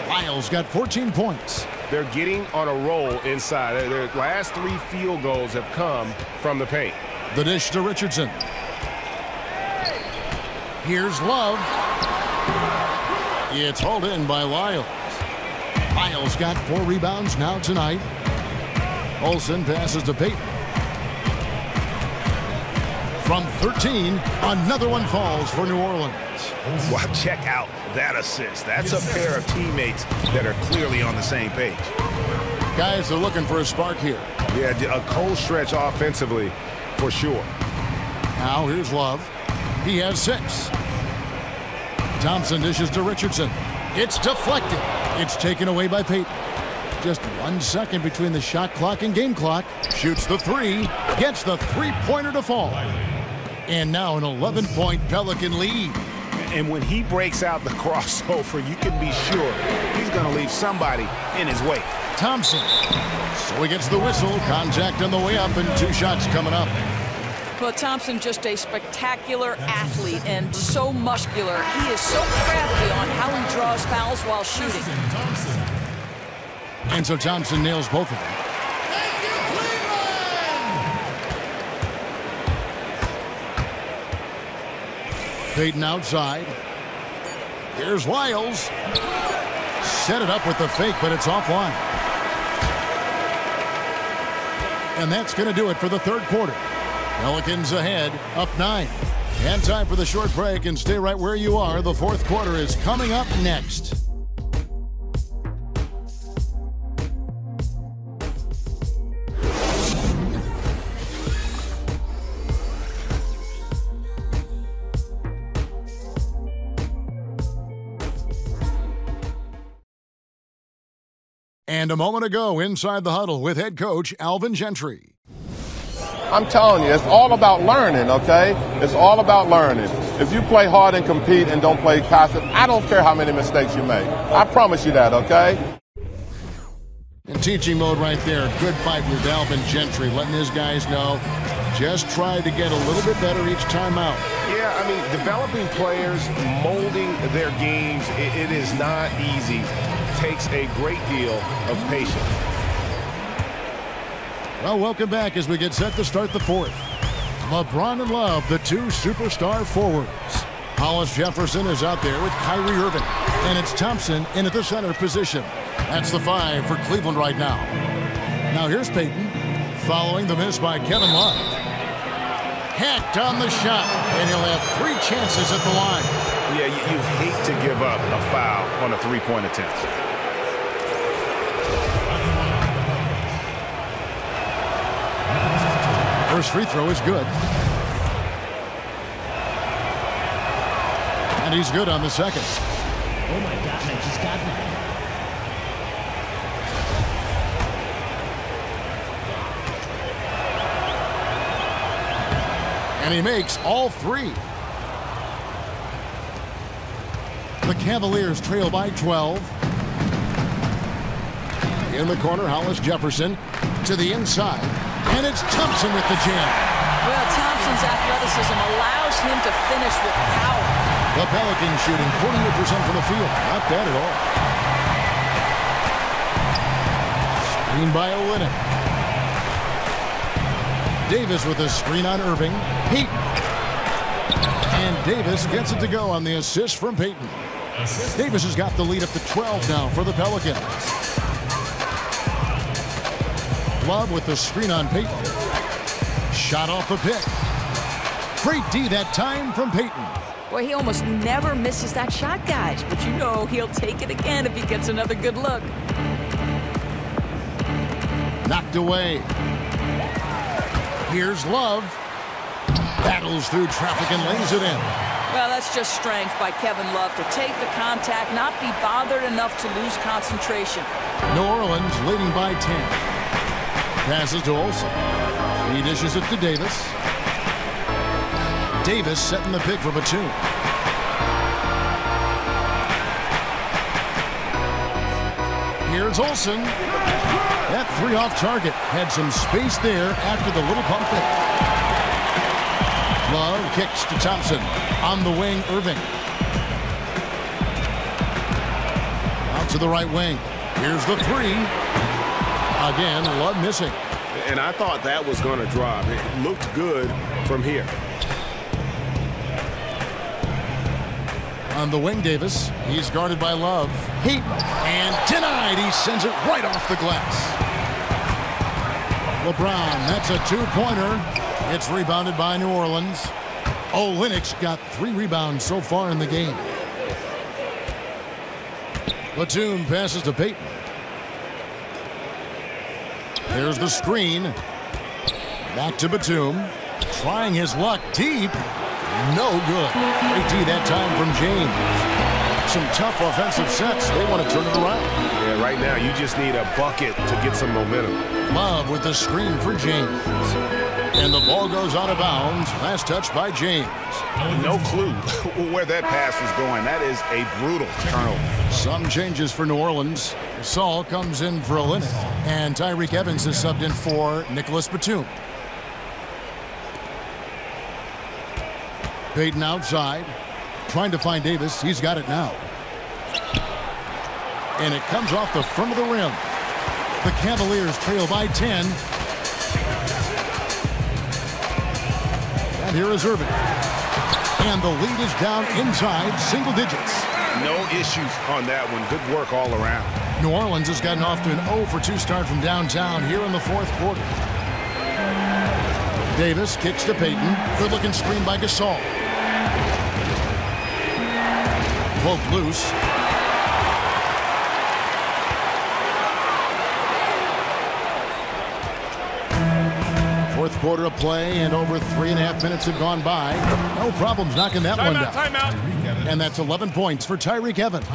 Lyles got 14 points. They're getting on a roll inside. Their last 3 field goals have come from the paint. The dish to Richardson. Here's Love. It's hauled in by Lyles. Lyles got 4 rebounds now tonight. Olsen passes to Payton. From 13, another one falls for New Orleans. Wow, check out that assist. That's a pair of teammates that are clearly on the same page. Guys are looking for a spark here. Yeah, a cold stretch offensively for sure. Now here's Love. He has 6. Thompson dishes to Richardson. It's deflected. It's taken away by Payton. Just 1 second between the shot clock and game clock. Shoots the 3. Gets the 3-pointer to fall. And now an 11-point Pelican lead. And when he breaks out the crossover, you can be sure he's going to leave somebody in his way. Thompson. So he gets the whistle. Contact on the way up and 2 shots coming up. Well, Thompson, just a spectacular athlete and so muscular. He is so crafty on how he draws fouls while shooting. And so Thompson nails both of them. Payton outside. Here's Lyles. Set it up with the fake, but it's offline. And that's going to do it for the 3rd quarter. Pelicans ahead, up 9. And time for the short break, and stay right where you are. The 4th quarter is coming up next. And a moment ago, inside the huddle with head coach Alvin Gentry. I'm telling you, it's all about learning, okay? It's all about learning. If you play hard and compete and don't play passive, I don't care how many mistakes you make. I promise you that, okay? In teaching mode right there, good fight with Alvin Gentry, letting his guys know, just try to get a little bit better each time out. Yeah, I mean, developing players, molding their games, it is not easy. It takes a great deal of patience. Well, welcome back as we get set to start the 4th. LeBron and Love, the 2 superstar forwards. Hollis Jefferson is out there with Kyrie Irving. And it's Thompson in at the center position. That's the 5 for Cleveland right now. Now here's Payton, following the miss by Kevin Love. Hacked on the shot, and he'll have 3 chances at the line. Yeah, you hate to give up a foul on a 3-point attempt. First free throw is good. And he's good on the second. Oh my God, I just got that. And he makes all 3. The Cavaliers trail by 12. In the corner, Hollis Jefferson to the inside. And it's Thompson with the jam. Well, Thompson's athleticism allows him to finish with power. The Pelicans shooting 48% from the field. Not bad at all. Screen by Olynyk. Davis with a screen on Irving. Payton. And Davis gets it to go on the assist from Payton. Davis has got the lead up to 12 now for the Pelicans. Love with the screen on Payton. Shot off the pick. Great D that time from Payton. Boy, he almost never misses that shot, guys. But you know he'll take it again if he gets another good look. Knocked away. Here's Love. Battles through traffic and lays it in. Well, that's just strength by Kevin Love to take the contact, not be bothered enough to lose concentration. New Orleans leading by 10. Passes to Olsen. He dishes it to Davis. Davis setting the pick for Batum. Here's Olsen. That 3 off target. Had some space there after the little pump fake. Love kicks to Thompson. On the wing, Irving. Out to the right wing. Here's the three. Again, Love missing. And I thought that was going to drop. It looked good from here. On the wing, Davis. He's guarded by Love. Heat and denied. He sends it right off the glass. LeBron, that's a two-pointer. It's rebounded by New Orleans. Olynyk got 3 rebounds so far in the game. Batum passes to Payton. There's the screen. Back to Batum. Trying his luck deep. No good. Great D that time from James. Some tough offensive sets. They want to turn it around. Yeah, right now you just need a bucket to get some momentum. Love with the screen for James. And the ball goes out of bounds. Last touch by James. No clue where that pass was going. That is a brutal turnover. Some changes for New Orleans. Gasol comes in for Olynyk. And Tyreke Evans is subbed in for Nicholas Batum. Payton outside. Trying to find Davis. He's got it now. And it comes off the front of the rim. The Cavaliers trail by 10. And here is Irving. And the lead is down inside single digits. No issues on that one. Good work all around. New Orleans has gotten off to an 0-for-2 start from downtown here in the fourth quarter. Davis kicks to Payton. Good-looking screen by Gasol. Poked loose. Fourth quarter of play, and over 3.5 minutes have gone by. No problems knocking that one down. Timeout. And that's 11 points for Tyreke Evans.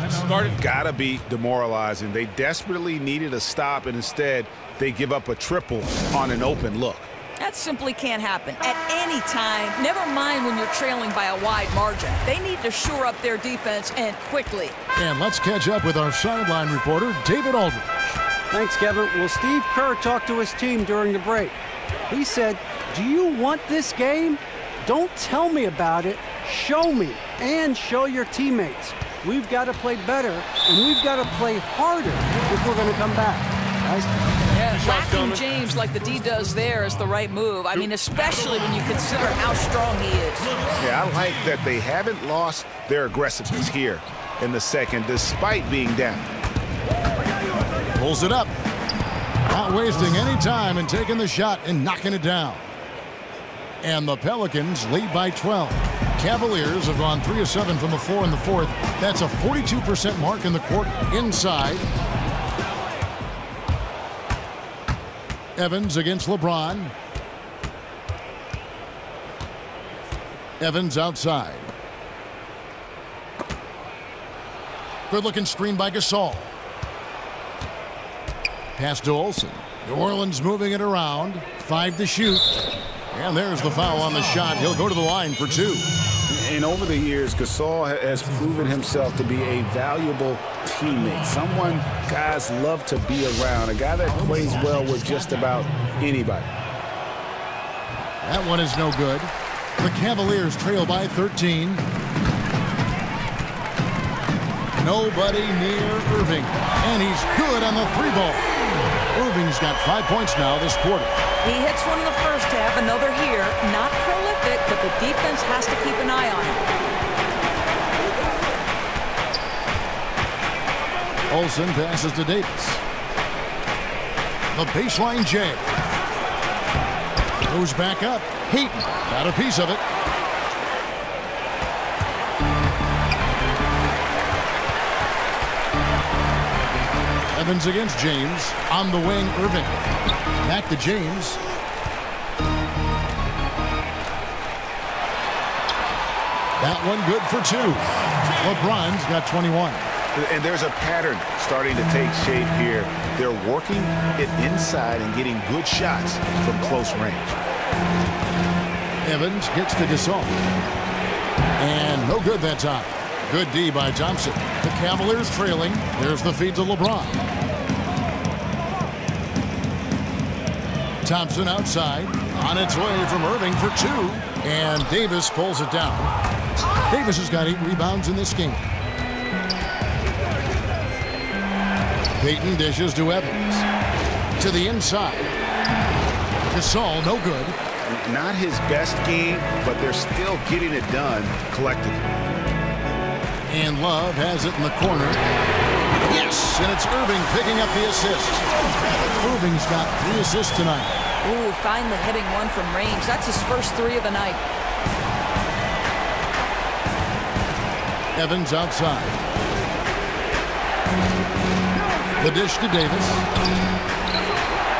Gotta be demoralizing. They desperately needed a stop, and instead they give up a triple on an open look. That simply can't happen at any time, never mind when you're trailing by a wide margin. They need to shore up their defense, and quickly. And let's catch up with our sideline reporter, David Aldridge. Thanks, Kevin. Well, Steve Kerr talked to his team during the break. He said, "Do you want this game? Don't tell me about it. Show me and show your teammates. We've got to play better, and we've got to play harder if we're going to come back." Guys? Yeah, lacking James like the D does there is the right move. I mean, especially when you consider how strong he is. Yeah, I like that they haven't lost their aggressiveness here in the second, despite being down. Pulls it up. Not wasting any time and taking the shot and knocking it down. And the Pelicans lead by 12. Cavaliers have gone 3 of 7 from the floor in the fourth. That's a 42% mark in the quarter. Inside. Evans against LeBron. Evans outside. Good-looking screen by Gasol. Pass to Olsen. New Orleans moving it around. 5 to shoot. And there's the foul on the shot. He'll go to the line for 2. And over the years, Gasol has proven himself to be a valuable teammate. Someone guys love to be around. A guy that plays well with just about anybody. That one is no good. The Cavaliers trail by 13. Nobody near Irving. And he's good on the 3-ball. Irving's got 5 points now this quarter. He hits one in the first half, another here. Not prolific, but the defense has to keep an eye on him. Olsen passes to Davis. The baseline J. Goes back up. Heaton got a piece of it. Evans against James. On the wing, Irving. Back to James. That one good for 2. LeBron's got 21. And there's a pattern starting to take shape here. They're working it inside and getting good shots from close range. Evans gets to Gasol. And no good that time. Good D by Thompson. The Cavaliers trailing. There's the feed to LeBron. Thompson outside. On its way from Irving for 2. And Davis pulls it down. Davis has got 8 rebounds in this game. Payton dishes to Evans. To the inside. Gasol, no good. Not his best game, but they're still getting it done collectively. And Love has it in the corner. Yes, and it's Irving picking up the assist. Irving's got 3 assists tonight. Ooh, finally hitting one from range. That's his first 3 of the night. Evans outside. The dish to Davis.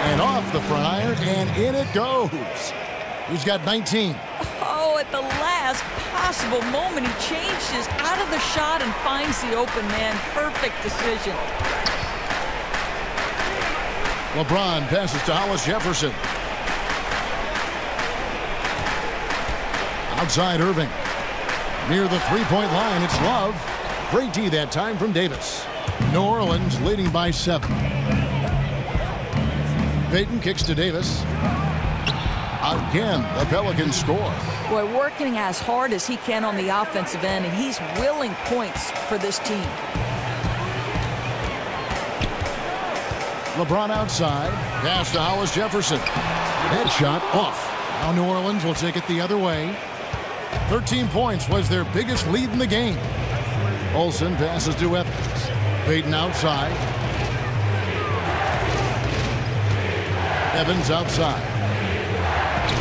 And off the front iron, and in it goes. He's got 19. Oh, at the last possible moment, he changes out of the shot and finds the open man. Perfect decision. LeBron passes to Hollis Jefferson. Outside Irving. Near the three-point line, it's Love. Great D that time from Davis. New Orleans leading by 7. Payton kicks to Davis. Again, the Pelicans score. Boy, working as hard as he can on the offensive end, and he's willing points for this team. LeBron outside. Pass to Hollis Jefferson. Headshot off. Now New Orleans will take it the other way. 13 points was their biggest lead in the game. Olsen passes to Evans. Payton outside. Evans outside.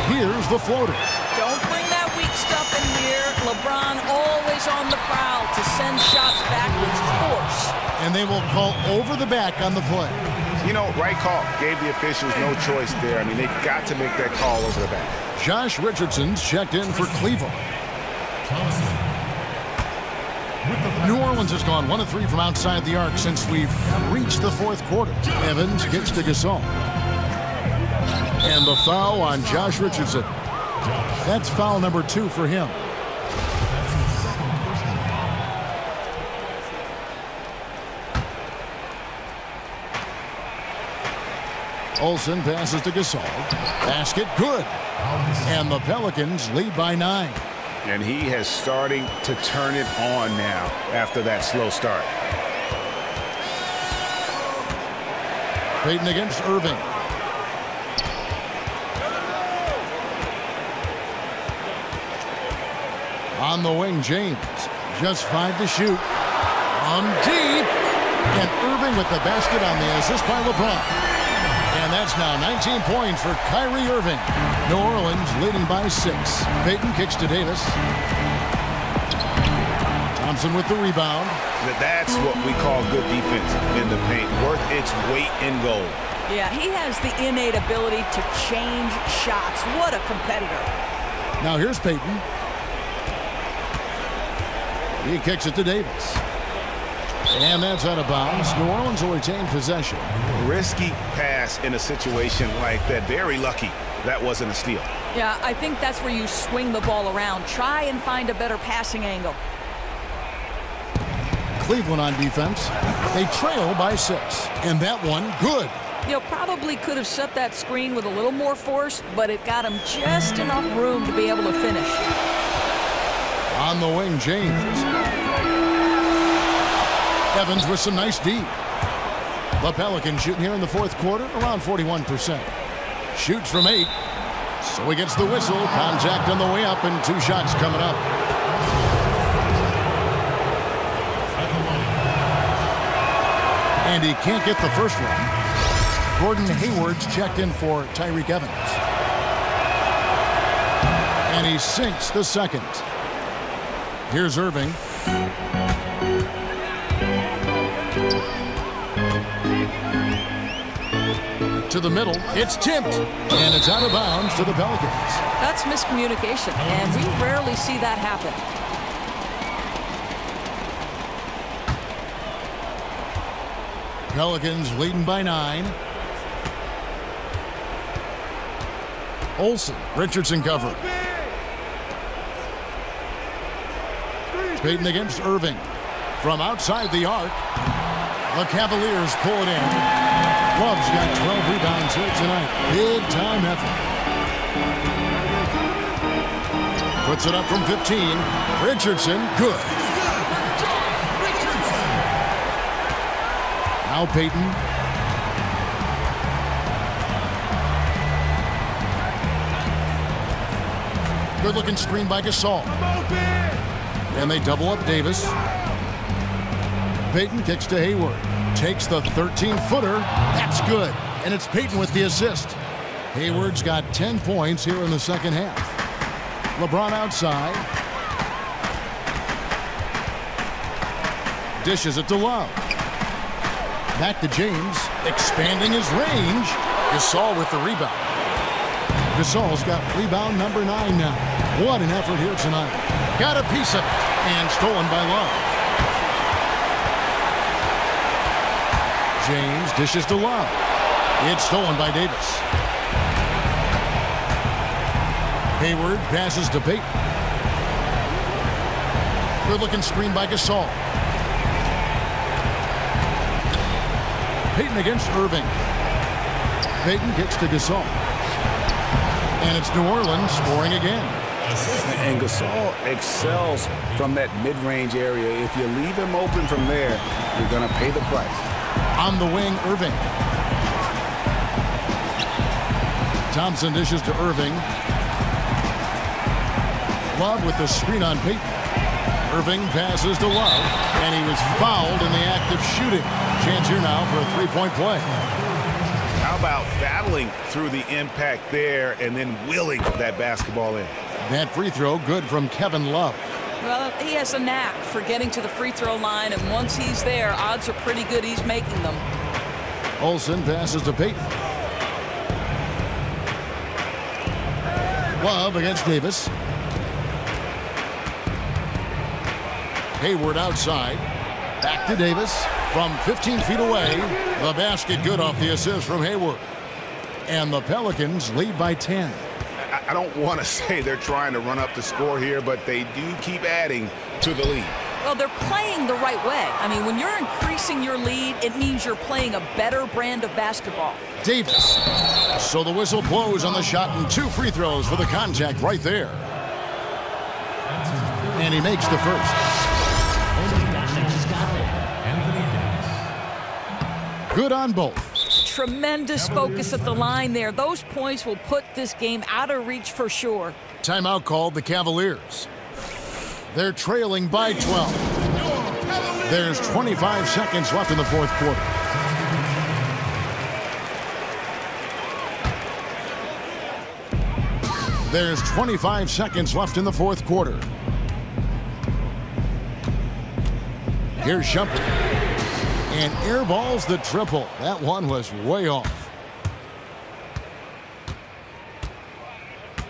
Here's the floater. Don't bring that weak stuff in here. LeBron always on the prowl to send shots back with force. And they will call over the back on the play. You know, right call. Gave the officials no choice there. I mean, they've got to make that call over the back. Josh Richardson's checked in for Cleveland. New Orleans has gone 1 of 3 from outside the arc since we've reached the 4th quarter. Evans gets to Gasol. And the foul on Josh Richardson. That's foul number 2 for him. Olsen passes to Gasol. Basket good. And the Pelicans lead by 9. And he has starting to turn it on now after that slow start. Payton against Irving. On the wing, James. Just 5 to shoot. On deep. And Irving with the basket on the assist by LeBron. And that's now 19 points for Kyrie Irving. New Orleans leading by 6. Payton kicks to Davis. Thompson with the rebound. That's what we call good defense in the paint. Worth its weight in gold. Yeah, he has the innate ability to change shots. What a competitor. Now here's Payton. He kicks it to Davis. And that's out of bounds. New Orleans will retain possession. Risky pass in a situation like that. Very lucky that wasn't a steal. Yeah, I think that's where you swing the ball around. Try and find a better passing angle. Cleveland on defense. They trail by 6. And that one, good. You know, probably could have set that screen with a little more force, but it got him just enough room to be able to finish. On the wing, James. Evans with some nice D. The Pelicans shooting here in the 4th quarter, around 41%. Shoots from 8. So he gets the whistle. Contact on the way up, and 2 shots coming up. And he can't get the first one. Gordon Hayward's checked in for Tyreke Evans. And he sinks the second. Here's Irving. To the middle. It's tipped. And it's out of bounds to the Pelicans. That's miscommunication, and we rarely see that happen. Pelicans leading by 9. Olsen. Richardson covering. Payton against Irving. From outside the arc. The Cavaliers pull it in. Love's got 12 rebounds here tonight. Big time effort. Puts it up from 15. Richardson, good. Now Payton. Good-looking screen by Gasol. And they double up Davis. Payton kicks to Hayward. Takes the 13-footer. That's good. And it's Payton with the assist. Hayward's got 10 points here in the second half. LeBron outside. Dishes it to Love. Back to James. Expanding his range. Gasol with the rebound. Gasol's got rebound number 9 now. What an effort here tonight. Got a piece of it. And stolen by Love. James dishes to Love. It's stolen by Davis. Hayward passes to Payton. Good-looking screen by Gasol. Payton against Irving. Payton kicks to Gasol. And it's New Orleans scoring again. And Gasol excels from that mid-range area. If you leave him open from there, you're going to pay the price. On the wing, Irving. Thompson dishes to Irving. Love with the screen on Payton. Irving passes to Love, and he was fouled in the act of shooting. Chance here now for a three-point play. How about battling through the impact there and then willing that basketball in? That free throw good from Kevin Love. Well, he has a knack for getting to the free throw line, and once he's there, odds are pretty good he's making them. Olsen passes to Payton. Love against Davis. Hayward outside. Back to Davis. From 15 feet away, the basket good off the assist from Hayward. And the Pelicans lead by 10. I don't want to say they're trying to run up the score here, but they do keep adding to the lead. Well, they're playing the right way. I mean, when you're increasing your lead, it means you're playing a better brand of basketball. Davis. So the whistle blows on the shot and 2 free throws for the contact right there. And he makes the first. Good on both. Tremendous focus at the line there. Those points will put this game out of reach for sure. Timeout called the Cavaliers. They're trailing by 12. There's 25 seconds left in the fourth quarter. There's 25 seconds left in the fourth quarter. Here's Shumpert. And airballs the triple. That one was way off.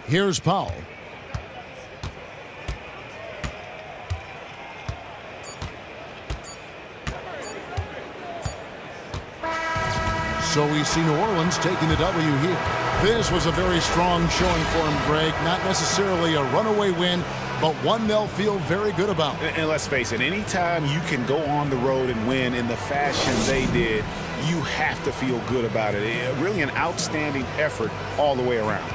Here's Powell. So we see New Orleans taking the W here. This was a very strong showing for them, Greg. Not necessarily a runaway win, but one they'll feel very good about. And let's face it, anytime you can go on the road and win in the fashion they did, you have to feel good about it. Really an outstanding effort all the way around.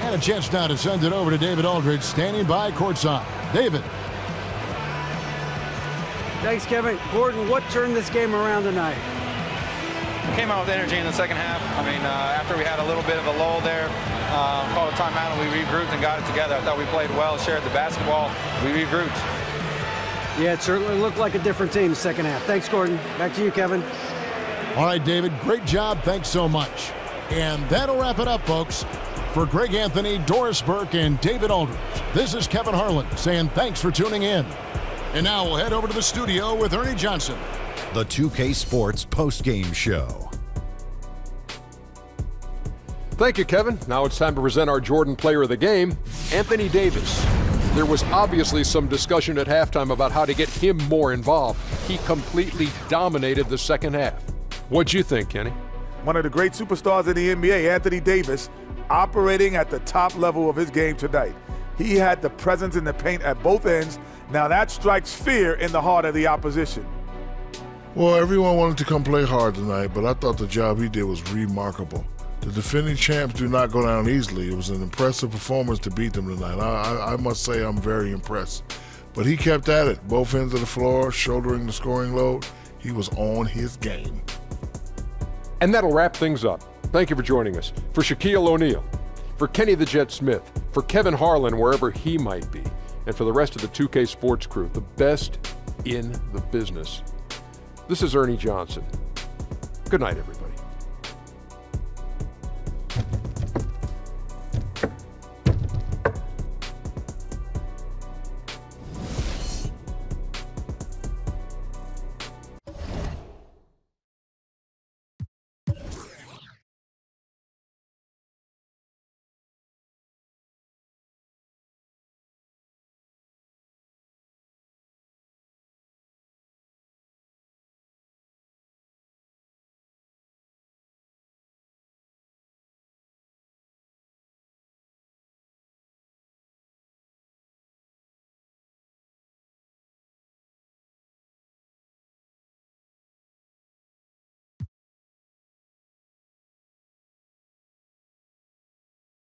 And a chance now to send it over to David Aldridge, standing by courtside. David. Thanks, Kevin. Gordon, what turned this game around tonight? Came out with energy in the second half. I mean, after we had a little bit of a lull there, called a timeout and we regrouped and got it together. I thought we played well, shared the basketball. We regrouped. Yeah, it certainly looked like a different team in the second half. Thanks, Gordon. Back to you, Kevin. All right, David, great job. Thanks so much. And that'll wrap it up, folks. For Greg Anthony, Doris Burke, and David Aldridge, this is Kevin Harlan saying thanks for tuning in. And now we'll head over to the studio with Ernie Johnson. The 2K Sports Post-Game Show. Thank you, Kevin. Now it's time to present our Jordan Player of the Game, Anthony Davis. There was obviously some discussion at halftime about how to get him more involved. He completely dominated the second half. What'd you think, Kenny? One of the great superstars in the NBA, Anthony Davis, operating at the top level of his game tonight. He had the presence in the paint at both ends. Now that strikes fear in the heart of the opposition. Well, everyone wanted to come play hard tonight, but I thought the job he did was remarkable. The defending champs do not go down easily. It was an impressive performance to beat them tonight. I must say I'm very impressed. But he kept at it, both ends of the floor, shouldering the scoring load. He was on his game. And that'll wrap things up. Thank you for joining us. For Shaquille O'Neal, for Kenny the Jet Smith, for Kevin Harlan, wherever he might be, and for the rest of the 2K Sports crew, the best in the business. This is Ernie Johnson. Good night, everybody.